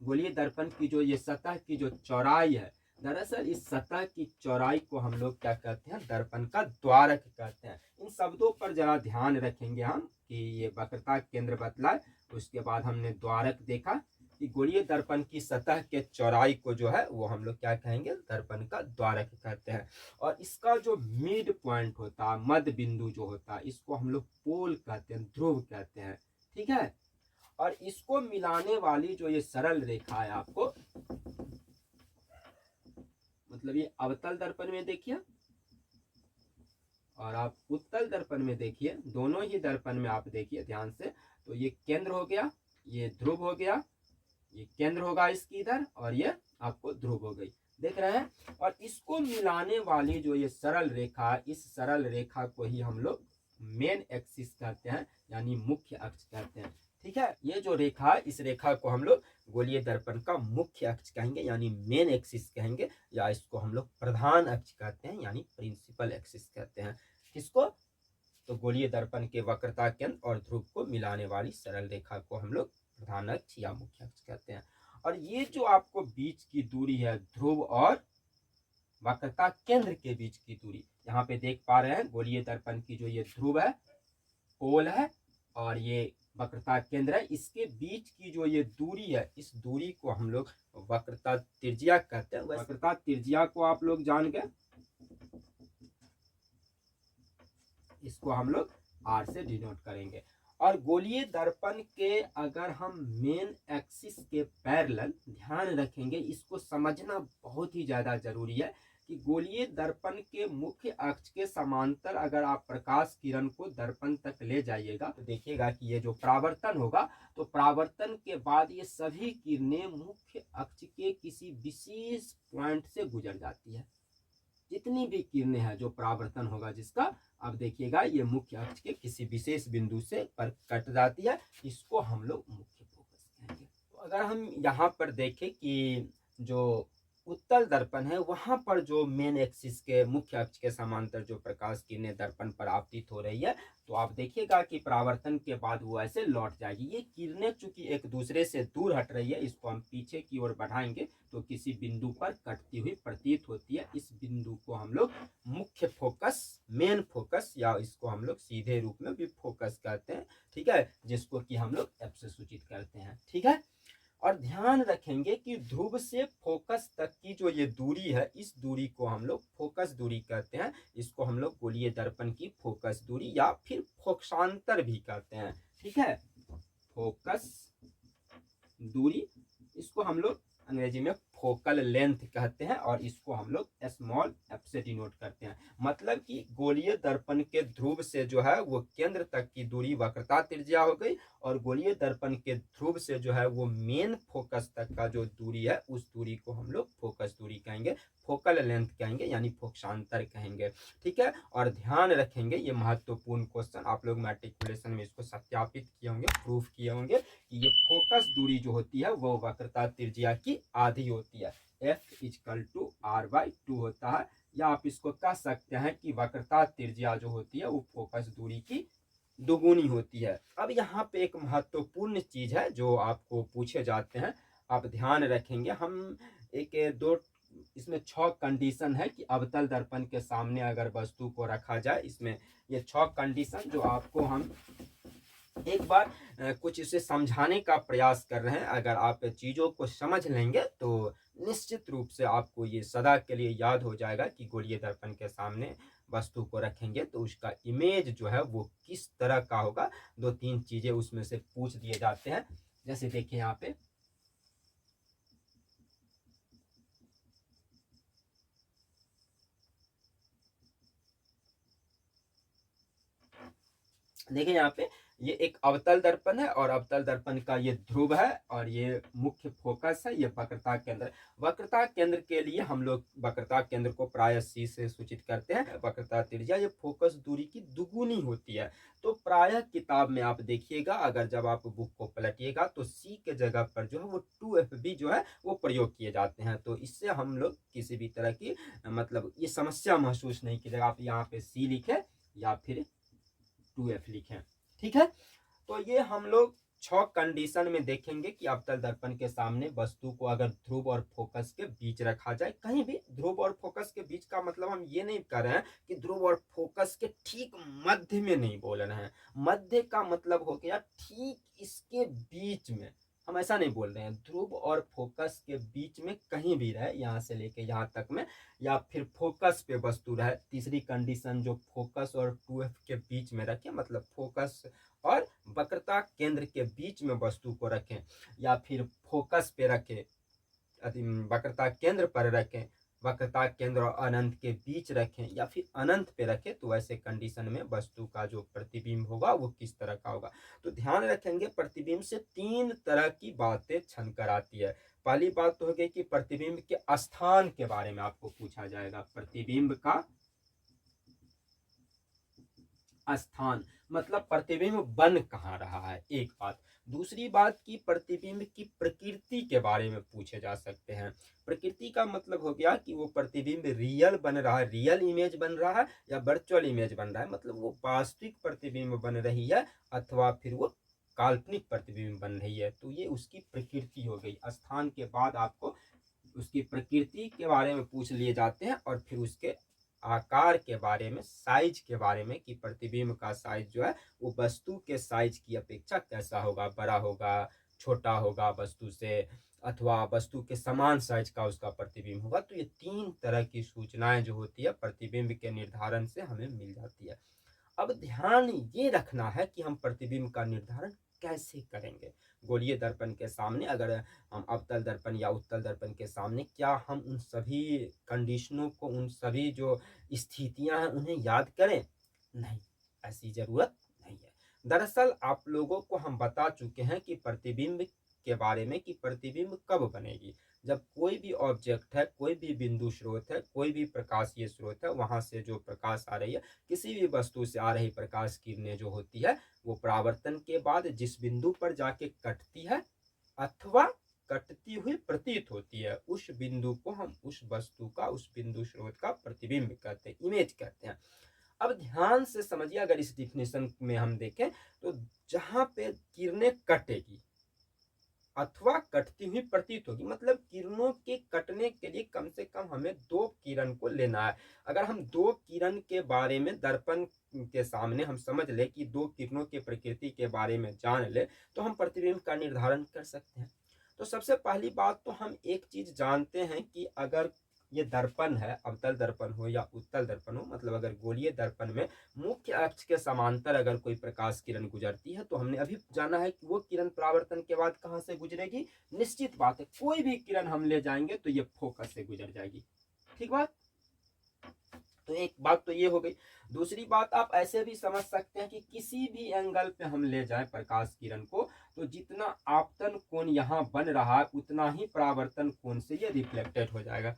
गोलीय दर्पण की जो ये सतह की जो चौड़ाई है, दरअसल इस सतह की चौड़ाई को हम लोग क्या कहते हैं, दर्पण का द्वारक कहते हैं। इन शब्दों पर जरा ध्यान रखेंगे हम, कि ये वक्रता केंद्र बतलाए, उसके बाद हमने द्वारक देखा कि गोलीय दर्पण की सतह के चौड़ाई को जो है वो हम लोग क्या कहेंगे, दर्पण का द्वारक कहते हैं। और इसका जो मिड पॉइंट होता है, मध्य बिंदु जो होता है, इसको हम लोग पोल कहते हैं, ध्रुव कहते हैं। ठीक है, और इसको मिलाने वाली जो ये सरल रेखा है, आपको मतलब ये अवतल दर्पण में देखिए और आप उत्तल दर्पण में देखिए, दोनों ही दर्पण में आप देखिए ध्यान से, तो ये केंद्र हो गया, ये ध्रुव हो गया, ये केंद्र होगा इसकी इधर, और ये आपको ध्रुव हो गई, देख रहे हैं। और इसको मिलाने वाली जो ये सरल रेखा, इस सरल रेखा को ही हम लोग मेन एक्सिस कहते हैं, यानी मुख्य अक्ष कहते हैं। ठीक है, ये जो रेखा, इस रेखा को हम लोग गोलीय दर्पण का मुख्य अक्ष कहेंगे, यानी मेन एक्सिस कहेंगे, या इसको हम लोग प्रधान अक्ष कहते हैं, यानी प्रिंसिपल एक्सिस कहते हैं। किसको? तो गोलीय दर्पण के वक्रता केंद्र और ध्रुव को मिलाने वाली सरल रेखा को हम लोग प्रधान अक्ष या मुख्य अक्ष कहते हैं। और ये जो आपको बीच की दूरी है, ध्रुव और वक्रता केंद्र के बीच की दूरी, यहाँ पे देख पा रहे हैं गोलीय दर्पण की जो ये ध्रुव है, पोल है, और ये वक्रता केंद्र है, इसके बीच की जो ये दूरी है, इस दूरी को हम लोग वक्रता त्रिज्या कहते हैं। वक्रता त्रिज्या को आप लोग जान गए, इसको हम लोग आर से डिनोट करेंगे। और गोलीय दर्पण के अगर हम मेन एक्सिस के पैरेलल ध्यान रखेंगे, इसको समझना बहुत ही ज्यादा जरूरी है कि गोलीय दर्पण के मुख्य अक्ष के समांतर अगर आप प्रकाश किरण को दर्पण तक ले जाइएगा तो देखिएगा कि ये जो परावर्तन होगा, तो परावर्तन के बाद ये सभी किरणें मुख्य अक्ष के किसी विशेष पॉइंट से गुजर जाती है। जितनी भी किरणें हैं जो परावर्तन होगा जिसका, अब देखिएगा ये मुख्य अक्ष के किसी विशेष बिंदु से पर कट जाती है, इसको हम लोग मुख्य फोकस कहेंगे। तो अगर हम यहाँ पर देखें कि जो उत्तल दर्पण है, वहां पर जो मेन एक्सिस के मुख्य अक्ष के समांतर जो प्रकाश किरणें दर्पण पर आपतित हो रही है, तो आप देखिएगा कि परावर्तन के बाद वो ऐसे लौट जाएगी। ये किरणें चूंकि एक दूसरे से दूर हट रही है, इसको हम पीछे की ओर बढ़ाएंगे तो किसी बिंदु पर कटती हुई प्रतीत होती है। इस बिंदु को हम लोग मुख्य फोकस, मेन फोकस, या इसको हम लोग सीधे रूप में भी फोकस कहते हैं। ठीक है, जिसको कि हम लोग एफ से सूचित करते हैं। ठीक है, और ध्यान रखेंगे कि ध्रुव से फोकस तक की जो ये दूरी है, इस दूरी को हम लोग फोकस दूरी कहते हैं। इसको हम लोग गोलीय दर्पण की फोकस दूरी या फिर फोकसांतर भी कहते हैं। ठीक है, फोकस दूरी, इसको हम लोग अंग्रेजी में फोकल लेंथ कहते हैं और इसको हम लोग स्मॉल एफ से डिनोट करते हैं। मतलब कि गोलीय दर्पण के ध्रुव से जो है वो केंद्र तक की दूरी वक्रता त्रिज्या हो गई, और गोलीय दर्पण के ध्रुव से जो है वो मेन फोकस तक का जो दूरी है उस दूरी को हम लोग फोकस दूरी कहेंगे, फोकल लेंथ कहेंगे, यानी फोकसांतर कहेंगे। ठीक है, और ध्यान रखेंगे ये महत्वपूर्ण क्वेश्चन, आप लोग मैट्रिकुलेशन में इसको सत्यापित किए होंगे, प्रूफ किए होंगे कि ये फोकस दूरी जो होती है वो वक्रता त्रिज्या की आधी होती है, F इजकल टू R/2 होता है, या आप इसको कह सकते हैं कि वक्रता त्रिज्या जो होती है वो फोकस दूरी की दुगुनी होती है। अब यहाँ पे एक महत्वपूर्ण चीज है जो आपको पूछे जाते हैं, आप ध्यान रखेंगे। हम एक दो इसमें 6 कंडीशन है कि अवतल दर्पण के सामने अगर वस्तु को रखा जाए, इसमें ये 6 कंडीशन जो आपको हम एक बार कुछ इसे समझाने का प्रयास कर रहे हैं। अगर आप चीजों को समझ लेंगे तो निश्चित रूप से आपको ये सदा के लिए याद हो जाएगा कि गोलीय दर्पण के सामने वस्तु को रखेंगे तो उसका इमेज जो है वो किस तरह का होगा। 2-3 चीजें उसमें से पूछ दिए जाते हैं, जैसे देखिए यहाँ पे देखिए यहाँ पे ये एक अवतल दर्पण है और अवतल दर्पण का ये ध्रुव है और ये मुख्य फोकस है, ये वक्रता केंद्र। वक्रता केंद्र के लिए हम लोग वक्रता केंद्र को प्राय C से सूचित करते हैं। वक्रता त्रिज्या ये फोकस दूरी की दुगुनी होती है। तो प्राय किताब में आप देखिएगा, अगर जब आप बुक को पलटिएगा तो C के जगह पर जो है वो 2FB जो है वो प्रयोग किए जाते हैं। तो इससे हम लोग किसी भी तरह की मतलब ये समस्या महसूस नहीं कीजिएगा। आप यहाँ पे C लिखे या फिर 2F लिखें। ठीक है, तो ये हम लोग 6 कंडीशन में देखेंगे कि अवतल दर्पण के सामने वस्तु को अगर ध्रुव और फोकस के बीच रखा जाए, कहीं भी ध्रुव और फोकस के बीच का मतलब हम ये नहीं कर रहे हैं कि ध्रुव और फोकस के ठीक मध्य में नहीं बोल रहे हैं। मध्य का मतलब हो गया ठीक इसके बीच में, हम ऐसा नहीं बोल रहे हैं। ध्रुव और फोकस के बीच में कहीं भी रहे, यहाँ से लेके यहाँ तक में, या फिर फोकस पे वस्तु रहे। तीसरी कंडीशन जो फोकस और 2F के बीच में रखें, मतलब फोकस और वक्रता केंद्र के बीच में वस्तु को रखें, या फिर फोकस पे रखें, वक्रता केंद्र पर रखें, वक्रता केंद्र और अनंत के बीच रखें, या फिर अनंत पे रखें, तो ऐसे कंडीशन में वस्तु का जो प्रतिबिंब होगा वो किस तरह का होगा। तो ध्यान रखेंगे प्रतिबिंब से 3 तरह की बातें छन कर आती है। पहली बात तो हो गई कि प्रतिबिंब के स्थान के बारे में आपको पूछा जाएगा। प्रतिबिंब का स्थान मतलब प्रतिबिंब बन कहाँ रहा है, एक बात। दूसरी बात की प्रतिबिंब की प्रकृति के बारे में पूछे जा सकते हैं। प्रकृति का मतलब हो गया कि वो प्रतिबिंब रियल बन रहा है, रियल इमेज बन रहा है, या वर्चुअल इमेज बन रहा है, मतलब वो वास्तविक प्रतिबिंब बन रही है अथवा फिर वो काल्पनिक प्रतिबिंब बन रही है। तो ये उसकी प्रकृति हो गई। स्थान के बाद आपको उसकी प्रकृति के बारे में पूछ लिए जाते हैं और फिर उसके आकार के बारे में, साइज के बारे में कि प्रतिबिंब का साइज जो है वो वस्तु के साइज की अपेक्षा कैसा होगा, बड़ा होगा, छोटा होगा वस्तु से, अथवा वस्तु के समान साइज का उसका प्रतिबिंब होगा। तो ये 3 तरह की सूचनाएं जो होती है प्रतिबिंब के निर्धारण से हमें मिल जाती है। अब ध्यान ये रखना है कि हम प्रतिबिंब का निर्धारण कैसे करेंगे। गोलीय दर्पण के सामने अगर हम अवतल दर्पण या उत्तल दर्पण के सामने, क्या हम उन सभी कंडीशनों को, उन सभी जो स्थितियां हैं उन्हें याद करें? नहीं, ऐसी जरूरत नहीं है। दरअसल आप लोगों को हम बता चुके हैं कि प्रतिबिंब के बारे में कि प्रतिबिंब कब बनेगी। जब कोई भी ऑब्जेक्ट है, कोई भी बिंदु स्रोत है, कोई भी प्रकाशीय स्रोत है, वहां से जो प्रकाश आ रही है, किसी भी वस्तु से आ रही प्रकाश किरणें जो होती है वो परावर्तन के बाद जिस बिंदु पर जाके कटती है अथवा कटती हुई प्रतीत होती है, उस बिंदु को हम उस वस्तु का, उस बिंदु स्रोत का प्रतिबिंब कहते हैं, इमेज कहते हैं। अब ध्यान से समझिए, अगर इस डिफिनेशन में हम देखें तो जहां पे किरणें कटेगी अथवा कटती हुई प्रतीत होगी, मतलब किरणों के कटने के लिए कम से कम हमें 2 किरण को लेना है। अगर हम 2 किरण के बारे में दर्पण के सामने हम समझ ले कि 2 किरणों की प्रकृति के बारे में जान ले तो हम प्रतिबिंब का निर्धारण कर सकते हैं। तो सबसे पहली बात तो हम एक चीज जानते हैं कि अगर ये दर्पण है, अवतल दर्पण हो या उत्तल दर्पण हो, मतलब अगर गोलीय दर्पण में मुख्य अक्ष के समांतर अगर कोई प्रकाश किरण गुजरती है तो हमने अभी जाना है कि वो किरण परावर्तन के बाद कहाँ से गुजरेगी। निश्चित बात है, कोई भी किरण हम ले जाएंगे तो ये फोकस से गुजर जाएगी। ठीक बात। तो एक बात तो ये हो गई। दूसरी बात आप ऐसे भी समझ सकते हैं कि किसी भी एंगल पे हम ले जाएं प्रकाश किरण को, तो जितना आपतन कोण यहाँ बन रहा है उतना ही परावर्तन कोण से ये रिफ्लेक्टेड हो जाएगा।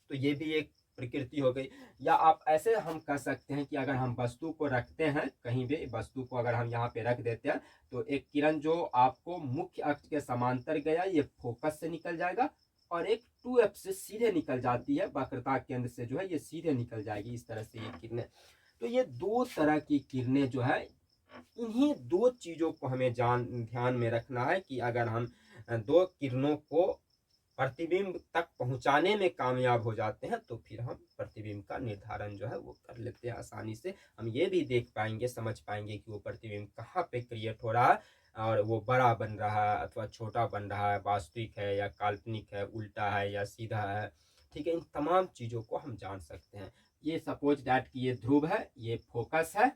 तो ये भी एक प्रकृति हो गई। या आप ऐसे हम कह सकते हैं कि अगर हम वस्तु को रखते हैं कहीं भी, वस्तु को अगर हम यहाँ पे रख देते हैं तो एक किरण जो आपको मुख्य अक्ष के समांतर गया ये फोकस से निकल जाएगा, और एक 2f से सीधे निकल जाती है, वक्रता केंद्र से जो है ये सीधे निकल जाएगी। इस तरह से ये किरणें, तो ये दो तरह की किरणें जो है, इन्हीं दो चीजों को हमें ध्यान में रखना है कि अगर हम दो किरणों को प्रतिबिंब तक पहुंचाने में कामयाब हो जाते हैं तो फिर हम प्रतिबिंब का निर्धारण जो है वो कर लेते हैं आसानी से। हम ये भी देख पाएंगे, समझ पाएंगे कि वो प्रतिबिंब कहाँ पे क्रिएट हो रहा है, और वो बड़ा बन रहा है अथवा छोटा बन रहा है, वास्तविक है या काल्पनिक है, उल्टा है या सीधा है। ठीक है, इन तमाम चीज़ों को हम जान सकते हैं। ये सपोज डैट कि ये ध्रुव है, ये फोकस है,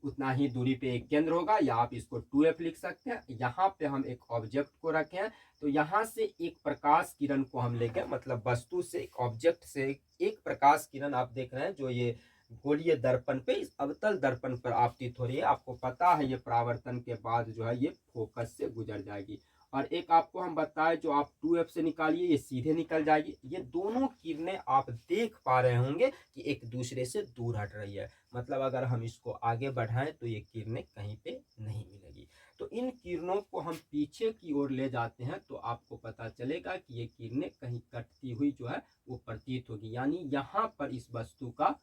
उतना ही दूरी पे एक केंद्र होगा, या आप इसको 2f लिख सकते हैं। यहाँ पे हम एक ऑब्जेक्ट को रखे हैं, तो यहाँ से एक प्रकाश किरण को हम लेके, मतलब वस्तु से, एक ऑब्जेक्ट से एक प्रकाश किरण आप देख रहे हैं जो ये गोलीय दर्पण पे, इस अवतल दर्पण पर आपतित हो रही है। आपको पता है ये परावर्तन के बाद जो है ये फोकस से गुजर जाएगी। और एक आपको हम बताएं जो आप 2f से निकालिए ये सीधे निकल जाएगी। ये दोनों किरणें आप देख पा रहे होंगे कि एक दूसरे से दूर हट रही है, मतलब अगर हम इसको आगे बढ़ाएं तो ये किरणें कहीं पे नहीं मिलेगी। तो इन किरणों को हम पीछे की ओर ले जाते हैं तो आपको पता चलेगा कि ये किरणें कहीं कटती हुई जो है वो प्रतीत होगी, यानी यहाँ पर इस वस्तु का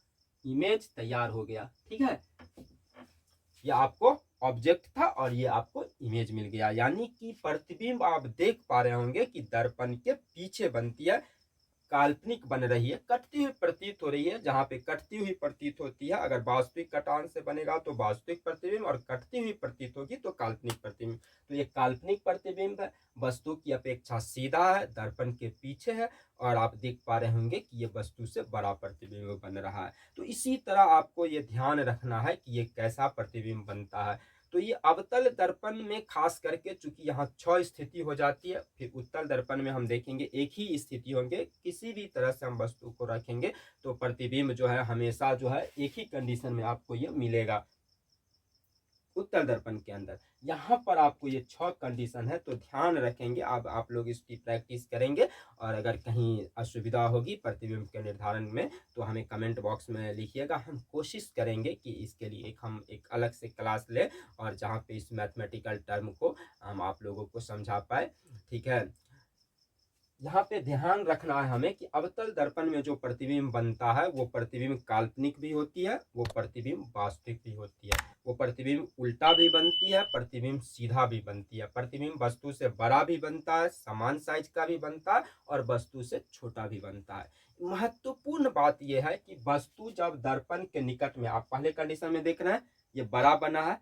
इमेज तैयार हो गया। ठीक है, ये आपको ऑब्जेक्ट था और ये आपको इमेज मिल गया, यानी कि प्रतिबिंब आप देख पा रहे होंगे कि दर्पण के पीछे बनती है, काल्पनिक बन रही है, कटती हुई प्रतीत हो रही है। जहां पे कटती हुई प्रतीत होती है, अगर वास्तविक कटान से बनेगा तो वास्तविक प्रतिबिंब, और कटती हुई प्रतीत होगी तो काल्पनिक प्रतिबिंब। तो ये काल्पनिक प्रतिबिंब है, वस्तु की अपेक्षा सीधा है, दर्पण के पीछे है, और आप देख पा रहे होंगे कि ये वस्तु से बड़ा प्रतिबिंब बन रहा है। तो इसी तरह आपको ये ध्यान रखना है कि ये कैसा प्रतिबिंब बनता है। तो ये अवतल दर्पण में खास करके चूंकि यहाँ 6 स्थिति हो जाती है, फिर उत्तल दर्पण में हम देखेंगे एक ही स्थिति होंगे। किसी भी तरह से हम वस्तु को रखेंगे तो प्रतिबिंब जो है हमेशा जो है एक ही कंडीशन में आपको ये मिलेगा उत्तल दर्पण के अंदर। यहाँ पर आपको ये 6 कंडीशन है, तो ध्यान रखेंगे। अब आप लोग इसकी प्रैक्टिस करेंगे, और अगर कहीं असुविधा होगी प्रतिबिंब के निर्धारण में तो हमें कमेंट बॉक्स में लिखिएगा। हम कोशिश करेंगे कि इसके लिए हम एक अलग से क्लास लें, और जहाँ पे इस मैथमेटिकल टर्म को हम आप लोगों को समझा पाए। ठीक है, यहाँ पे ध्यान रखना है हमें कि अवतल दर्पण में जो प्रतिबिंब बनता है वो प्रतिबिंब काल्पनिक भी होती है, वो प्रतिबिंब वास्तविक भी होती है, वो प्रतिबिंब उल्टा भी बनती है, प्रतिबिंब सीधा भी बनती है। प्रतिबिंब वस्तु से बड़ा भी बनता है, समान साइज का भी बनता है, और वस्तु से छोटा भी बनता है। महत्वपूर्ण बात यह है कि वस्तु जब दर्पण के निकट में, आप पहले कंडीशन में देख रहे हैं ये बड़ा बना है,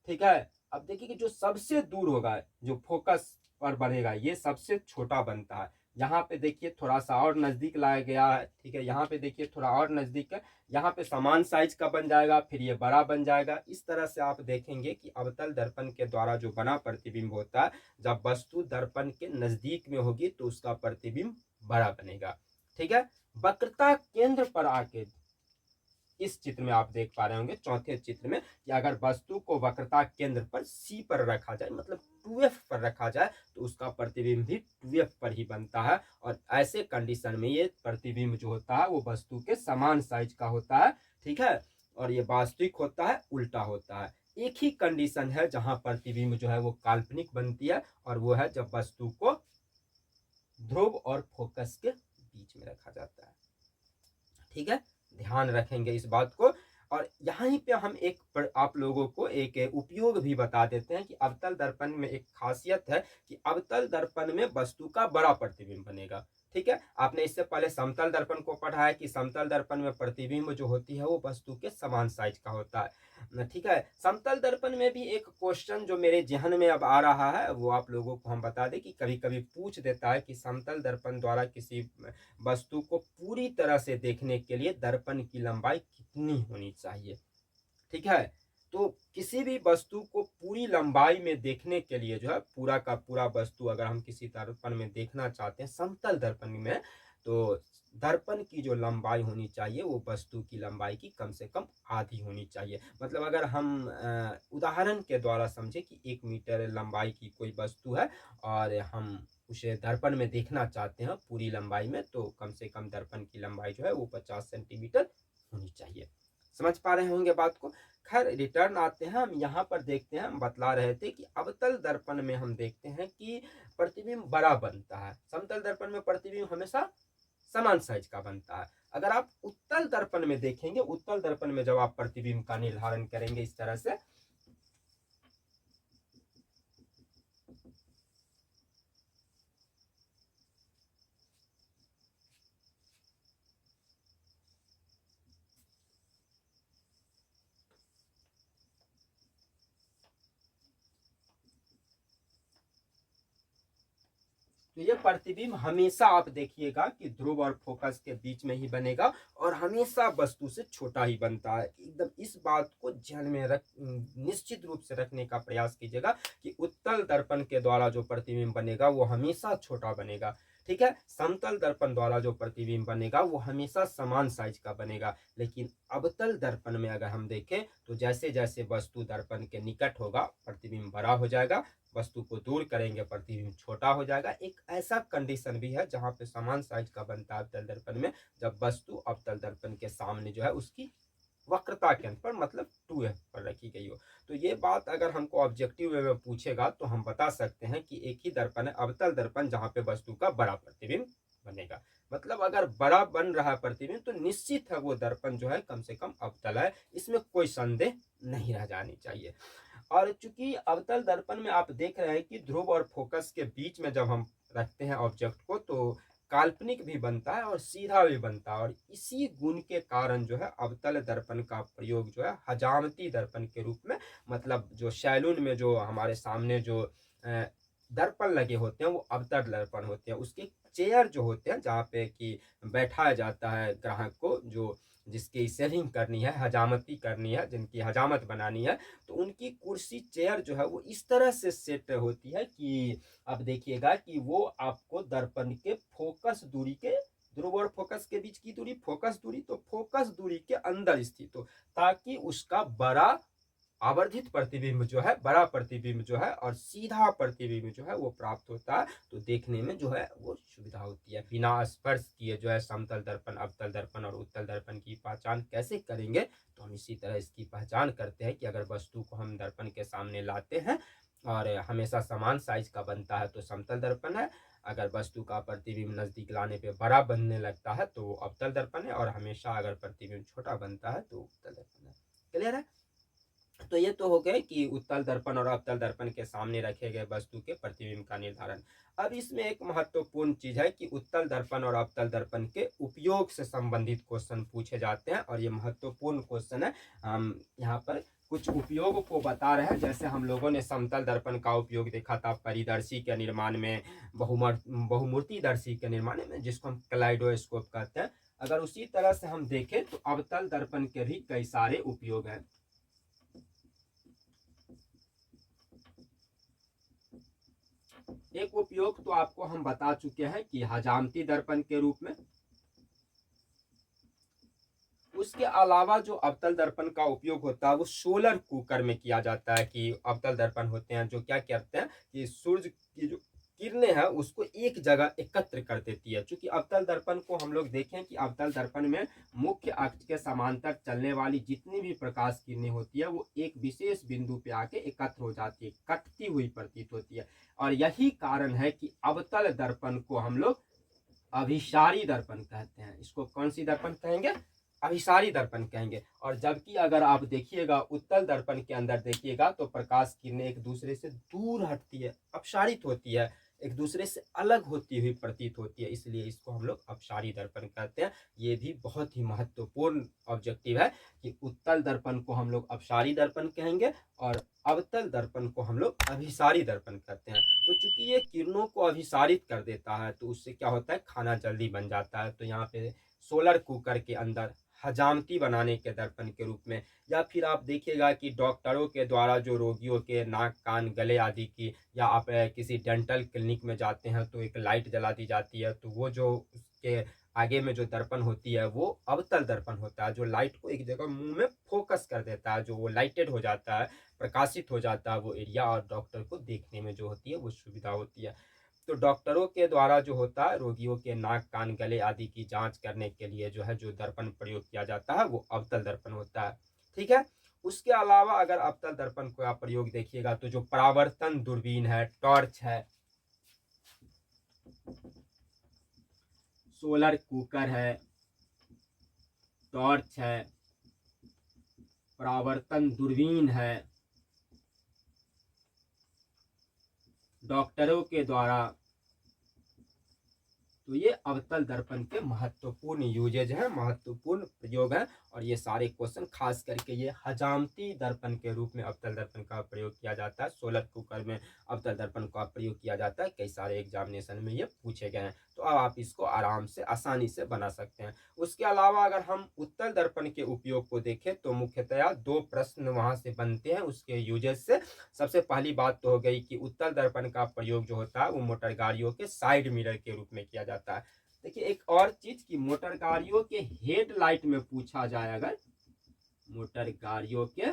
ठीक है। अब देखिए कि जो सबसे दूर होगा, जो फोकस पर बढ़ेगा, ये सबसे छोटा बनता है। यहाँ पे देखिए थोड़ा सा और नजदीक लाया गया है, ठीक है। यहाँ पे देखिए थोड़ा और नजदीक है, यहाँ पे समान साइज का बन जाएगा, फिर ये बड़ा बन जाएगा। इस तरह से आप देखेंगे कि अवतल दर्पण के द्वारा जो बना प्रतिबिंब होता है, जब वस्तु दर्पण के नजदीक में होगी तो उसका प्रतिबिंब बड़ा बनेगा। ठीक है, वक्रता केंद्र पर आके इस चित्र में आप देख पा रहे होंगे, चौथे चित्र में, कि अगर वस्तु को वक्रता केंद्र पर C पर रखा जाए, मतलब 2f पर रखा जाए, तो उसका प्रतिबिंब भी 2f पर ही बनता है। और ऐसे कंडीशन में ये प्रतिबिंब जो होता है वो वस्तु के समान साइज का होता है। ठीक है, और ये वास्तविक होता है, उल्टा होता है। एक ही कंडीशन है जहां प्रतिबिंब जो है वो काल्पनिक बनती है, और वो है जब वस्तु को ध्रुव और फोकस के बीच में रखा जाता है। ठीक है, ध्यान रखेंगे इस बात को। और यहीं पे हम एक आप लोगों को एक उपयोग भी बता देते हैं कि अवतल दर्पण में एक खासियत है कि अवतल दर्पण में वस्तु का बड़ा प्रतिबिंब बनेगा। ठीक है, आपने इससे पहले समतल दर्पण को पढ़ा है कि समतल दर्पण में प्रतिबिंब जो होती है वो वस्तु के समान साइज का होता है। ठीक है, समतल दर्पण में भी एक क्वेश्चन जो मेरे जहन में अब आ रहा है वो आप लोगों को हम बता दें कि कभी कभी पूछ देता है कि समतल दर्पण द्वारा किसी वस्तु को पूरी तरह से देखने के लिए दर्पण की लंबाई कितनी होनी चाहिए। ठीक है, तो किसी भी वस्तु को पूरी लंबाई में देखने के लिए जो है पूरा का पूरा वस्तु अगर हम किसी दर्पण में देखना चाहते हैं समतल दर्पण में, तो दर्पण की जो लंबाई होनी चाहिए वो वस्तु की लंबाई की कम से कम आधी होनी चाहिए। मतलब अगर हम उदाहरण के द्वारा समझे कि 1 मीटर लंबाई की कोई वस्तु है और हम उसे दर्पण में देखना चाहते हैं पूरी लंबाई में, तो कम से कम दर्पण की लंबाई जो है वो 50 सेंटीमीटर होनी चाहिए। समझ पा रहे होंगे बात को। खैर रिटर्न आते हैं, हम यहाँ पर देखते हैं, हम बतला रहे थे कि अवतल दर्पण में हम देखते हैं कि प्रतिबिंब बड़ा बनता है, समतल दर्पण में प्रतिबिंब हमेशा समान साइज का बनता है। अगर आप उत्तल दर्पण में देखेंगे, उत्तल दर्पण में जब आप प्रतिबिंब का निर्धारण करेंगे इस तरह से, तो ये प्रतिबिंब हमेशा आप देखिएगा कि ध्रुव और फोकस के बीच में ही बनेगा और हमेशा वस्तु से छोटा ही बनता है। एकदम इस बात को ध्यान में रख निश्चित रूप से रखने का प्रयास कीजिएगा कि उत्तल दर्पण के द्वारा जो प्रतिबिंब बनेगा वो हमेशा छोटा बनेगा। ठीक है, समतल दर्पण द्वारा जो प्रतिबिंब बनेगा वो हमेशा समान साइज का बनेगा। लेकिन अवतल दर्पण में अगर हम देखें तो जैसे जैसे वस्तु दर्पण के निकट होगा प्रतिबिंब बड़ा हो जाएगा, वस्तु को दूर करेंगे प्रतिबिंब छोटा हो जाएगा। एक ऐसा कंडीशन भी है जहां पे समान साइज का बनता है अवतल दर्पण में, जब वस्तु अवतल दर्पण के सामने जो है उसकी वक्रता के अंत पर मतलब 2f पर रखी गई हो। तो ये बात अगर हमको ऑब्जेक्टिव वे में पूछेगा तो हम बता सकते हैं कि एक ही दर्पण है अवतल दर्पण जहां पे वस्तु का बड़ा प्रतिबिंब बनेगा। मतलब अगर बड़ा बन रहा है प्रतिबिंब तो निश्चित है वो दर्पण जो है कम से कम अवतल है, इसमें कोई संदेह नहीं रह जानी चाहिए। और चूंकि अवतल दर्पण में आप देख रहे हैं कि ध्रुव और फोकस के बीच में जब हम रखते हैं ऑब्जेक्ट को तो काल्पनिक भी बनता है और सीधा भी बनता है, और इसी गुण के कारण जो है अवतल दर्पण का प्रयोग जो है हजामती दर्पण के रूप में, मतलब जो सैलून में जो हमारे सामने जो दर्पण लगे होते हैं वो अवतल दर्पण होते हैं। उसके चेयर जो होते हैं जहाँ पे कि बैठाया जाता है ग्राहक को, जो जिसकी सेविंग करनी है, हजामती करनी है, जिनकी हजामत बनानी है, तो उनकी कुर्सी चेयर जो है वो इस तरह से सेट होती है कि अब देखिएगा कि वो आपको दर्पण के फोकस दूरी के, ध्रुव और फोकस के बीच की दूरी फोकस दूरी, तो फोकस दूरी के अंदर स्थित हो, ताकि उसका बड़ा आवर्धित प्रतिबिंब जो है, बड़ा प्रतिबिंब जो है और सीधा प्रतिबिंब जो है वो प्राप्त होता है। तो देखने में जो है वो सुविधा होती है। बिना स्पर्श किए जो है समतल दर्पण, अवतल दर्पण और उत्तल दर्पण की पहचान कैसे करेंगे, तो हम इसी तरह इसकी पहचान करते हैं कि अगर वस्तु को हम दर्पण के सामने लाते हैं और हमेशा समान साइज का बनता है तो समतल दर्पण है, अगर वस्तु का प्रतिबिंब नजदीक लाने पे बड़ा बनने लगता है तो अवतल दर्पण है, और हमेशा अगर प्रतिबिंब छोटा बनता है तो उत्तल दर्पण है। क्लियर है? तो ये तो हो गए कि उत्तल दर्पण और अवतल दर्पण के सामने रखे गए वस्तु के प्रतिबिंब का निर्धारण। अब इसमें एक महत्वपूर्ण चीज है कि उत्तल दर्पण और अवतल दर्पण के उपयोग से संबंधित क्वेश्चन पूछे जाते हैं, और ये महत्वपूर्ण क्वेश्चन है। हम यहाँ पर कुछ उपयोग को बता रहे हैं। जैसे हम लोगों ने समतल दर्पण का उपयोग देखा था परिदर्शी के निर्माण में, बहुमूर्तिदर्शी के निर्माण में, जिसको हम क्लाइडोस्कोप कहते हैं। अगर उसी तरह से हम देखें तो अवतल दर्पण के भी कई सारे उपयोग हैं। एक उपयोग तो आपको हम बता चुके हैं कि हजामती दर्पण के रूप में। उसके अलावा जो अवतल दर्पण का उपयोग होता है वो सोलर कुकर में किया जाता है। कि अवतल दर्पण होते हैं जो क्या करते हैं कि सूर्य की जो किरणें हैं उसको एक जगह एकत्र कर देती है। चूंकि अवतल दर्पण को हम लोग देखें कि अवतल दर्पण में मुख्य अक्ष के समांतर चलने वाली जितनी भी प्रकाश किरणें होती है वो एक विशेष बिंदु पे आके एकत्र हो जाती है, कटती हुई प्रतीत होती है। और यही कारण है कि अवतल दर्पण को हम लोग अभिसारी दर्पण कहते हैं। इसको कौन सी दर्पण कहेंगे? अभिसारी दर्पण कहेंगे। और जबकि अगर आप देखिएगा उत्तल दर्पण के अंदर देखिएगा तो प्रकाश किरणें एक दूसरे से दूर हटती है, अपसारित होती है। एक दूसरे से अलग होती हुई प्रतीत होती है, इसलिए इसको हम लोग अपसारी दर्पण कहते हैं। ये भी बहुत ही महत्वपूर्ण ऑब्जेक्टिव है कि उत्तल दर्पण को हम लोग अपसारी दर्पण कहेंगे और अवतल दर्पण को हम लोग अभिसारी दर्पण कहते हैं। तो चूंकि ये किरणों को अभिसारित कर देता है तो उससे क्या होता है, खाना जल्दी बन जाता है। तो यहाँ पे सोलर कुकर के अंदर हजामती बनाने के दर्पण के रूप में, या फिर आप देखिएगा कि डॉक्टरों के द्वारा जो रोगियों के नाक कान गले आदि की, या आप किसी डेंटल क्लिनिक में जाते हैं तो एक लाइट जला दी जाती है, तो वो जो उसके आगे में जो दर्पण होती है वो अवतल दर्पण होता है, जो लाइट को एक जगह मुंह में फोकस कर देता है, जो वो लाइटेड हो जाता है, प्रकाशित हो जाता है वो एरिया, और डॉक्टर को देखने में जो होती है वो सुविधा होती है। तो डॉक्टरों के द्वारा जो होता है रोगियों के नाक कान गले आदि की जांच करने के लिए जो है जो दर्पण प्रयोग किया जाता है वो अवतल दर्पण होता है। ठीक है। उसके अलावा अगर अवतल दर्पण का प्रयोग देखिएगा तो जो परावर्तन दूरबीन है, टॉर्च है, सोलर कुकर है, टॉर्च है, परावर्तन दूरबीन है, डॉक्टरों के द्वारा, तो ये अवतल दर्पण के महत्वपूर्ण यूजेज है, महत्वपूर्ण प्रयोग है। और ये सारे क्वेश्चन खास करके ये हजामती दर्पण के रूप में अवतल दर्पण का प्रयोग किया जाता है, सोलर कुकर में अवतल दर्पण का प्रयोग किया जाता है, कई सारे एग्जामिनेशन में ये पूछे गए हैं। तो अब आप इसको आराम से आसानी से बना सकते हैं। उसके अलावा अगर हम उत्तल दर्पण के उपयोग को देखें तो मुख्यतया दो प्रश्न वहां से बनते हैं उसके यूजेज से। सबसे पहली बात तो हो गई कि उत्तल दर्पण का प्रयोग जो होता है वो मोटर गाड़ियों के साइड मिरर के रूप में किया जाता है। देखिए एक और चीज कि मोटर गाड़ियों के हेडलाइट में पूछा जाए, अगर मोटर गाड़ियों के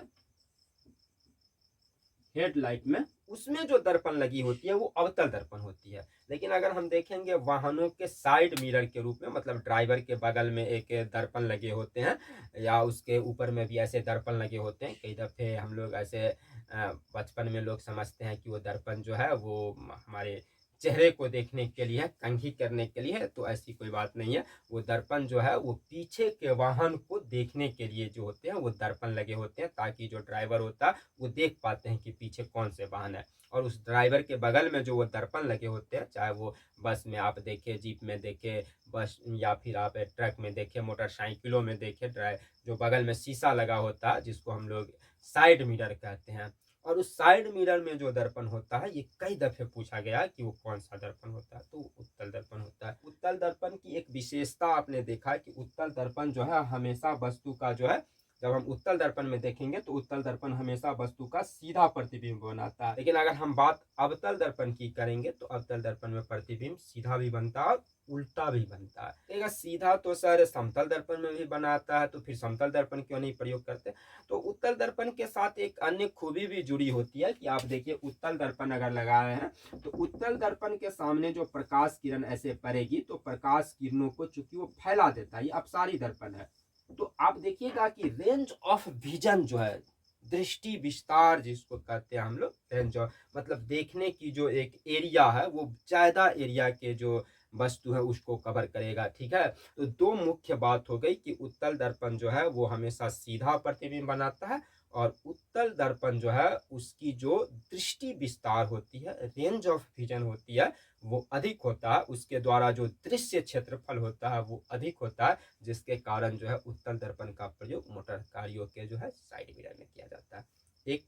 हेडलाइट में उसमें जो दर्पण लगी होती है वो अवतल दर्पण होती है। लेकिन अगर हम देखेंगे वाहनों के साइड मिरर के रूप में, मतलब ड्राइवर के बगल में एक दर्पण लगे होते हैं, या उसके ऊपर में भी ऐसे दर्पण लगे होते हैं। कई दफे हम लोग ऐसे बचपन में लोग समझते हैं कि वो दर्पण जो है वो हमारे चेहरे को देखने के लिए है, कंघी करने के लिए है, तो ऐसी कोई बात नहीं है। वो दर्पण जो है वो पीछे के वाहन को देखने के लिए जो होते हैं वो दर्पण लगे होते हैं, ताकि जो ड्राइवर होता है वो देख पाते हैं कि पीछे कौन से वाहन है। और उस ड्राइवर के बगल में जो वो दर्पण लगे होते हैं, चाहे वो बस में आप देखे, जीप में देखे, बस या फिर आप ट्रक में देखे, मोटरसाइकिलों में देखे, ड्राइव जो बगल में शीशा लगा होता है जिसको हम लोग साइड मिरर कहते हैं। और उस साइड मिरर में जो दर्पण होता है ये कई दफे पूछा गया कि वो कौन सा दर्पण होता है, तो उत्तल दर्पण होता है। उत्तल दर्पण की एक विशेषता आपने देखा कि उत्तल दर्पण जो है हमेशा वस्तु का जो है, जब हम उत्तल दर्पण में देखेंगे तो उत्तल दर्पण हमेशा वस्तु का सीधा प्रतिबिंब बनाता है। लेकिन अगर हम बात अवतल दर्पण की करेंगे तो अवतल दर्पण में प्रतिबिंब सीधा भी बनता है, उल्टा भी बनता है। देखिएगा सीधा तो सर समतल दर्पण में भी बनाता है, तो फिर समतल दर्पण क्यों नहीं प्रयोग करते। तो उत्तल दर्पण के साथ एक अन्य खूबी भी जुड़ी होती है कि आप देखिए उत्तल दर्पण अगर लगाए हैं तो उत्तल दर्पण के सामने जो प्रकाश किरण ऐसे पड़ेगी तो प्रकाश किरणों को चूंकि वो फैला देता है, ये अपसारी दर्पण है। तो आप देखिएगा कि रेंज ऑफ विजन जो है, दृष्टि विस्तार जिसको कहते हैं हम लोग, रेंज ऑफ मतलब देखने की जो एक एरिया है वो ज्यादा एरिया के जो वस्तु है उसको कवर करेगा। ठीक है। तो दो मुख्य बात हो गई कि उत्तल दर्पण जो है वो हमेशा सीधा प्रतिबिंब बनाता है, और उत्तल दर्पण जो है उसकी जो दृष्टि विस्तार होती है, रेंज ऑफ विजन होती है, वो अधिक होता है, उसके द्वारा जो दृश्य क्षेत्रफल होता है वो अधिक होता है, जिसके कारण जो है उत्तल दर्पण का प्रयोग मोटर गाड़ियों के जो है साइड मिरर में किया जाता है। एक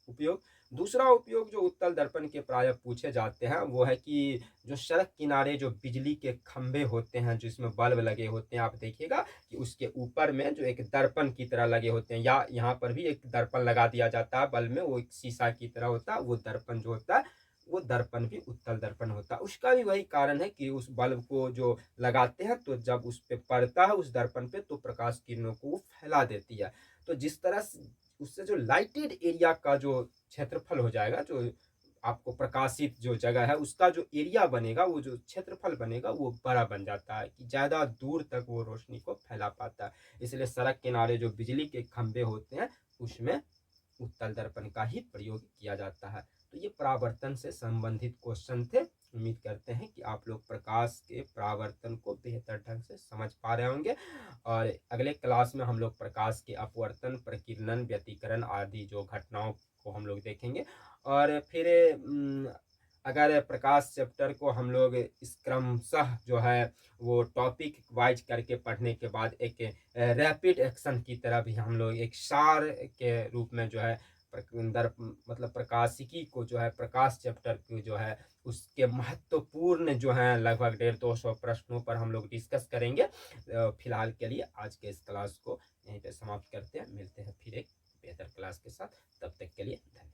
उपयोग। दूसरा उपयोग जो उत्तल दर्पण के प्राय पूछे जाते हैं वो है कि जो सड़क किनारे जो बिजली के खंभे होते हैं जिसमें बल्ब लगे होते हैं, आप देखिएगा कि उसके ऊपर में जो एक दर्पण की तरह लगे होते हैं, या यहाँ पर भी एक दर्पण लगा दिया जाता है बल्ब में, वो एक शीशा की तरह होता है, वो दर्पण जो होता है वो दर्पण भी उत्तल दर्पण होता है। उसका भी वही कारण है कि उस बल्ब को जो लगाते हैं तो जब उस पे पड़ता है उस दर्पण पे तो प्रकाश किरणों को वो फैला देती है। तो जिस तरह उससे जो लाइटेड एरिया का जो क्षेत्रफल हो जाएगा, जो आपको प्रकाशित जो जगह है उसका जो एरिया बनेगा, वो जो क्षेत्रफल बनेगा वो बड़ा बन जाता है कि ज्यादा दूर तक वो रोशनी को फैला पाता है। इसलिए सड़क किनारे जो बिजली के खंभे होते हैं उसमें उत्तल दर्पण का ही प्रयोग किया जाता है। तो ये परावर्तन से संबंधित क्वेश्चन थे। उम्मीद करते हैं कि आप लोग प्रकाश के परावर्तन को बेहतर ढंग से समझ पा रहे होंगे, और अगले क्लास में हम लोग प्रकाश के अपवर्तन, प्रकीर्णन, व्यतिकरण आदि जो घटनाओं को हम लोग देखेंगे। और फिर अगर प्रकाश चैप्टर को हम लोग इस क्रमशः जो है वो टॉपिक वाइज करके पढ़ने के बाद एक रैपिड एक्शन की तरह भी हम लोग एक सार के रूप में जो है मतलब प्रकाशिकी को जो है प्रकाश चैप्टर को जो है उसके महत्वपूर्ण जो है लगभग 150-200 प्रश्नों पर हम लोग डिस्कस करेंगे। फिलहाल के लिए आज के इस क्लास को यहीं पे समाप्त करते हैं, मिलते हैं फिर एक बेहतर क्लास के साथ, तब तक के लिए धन्यवाद।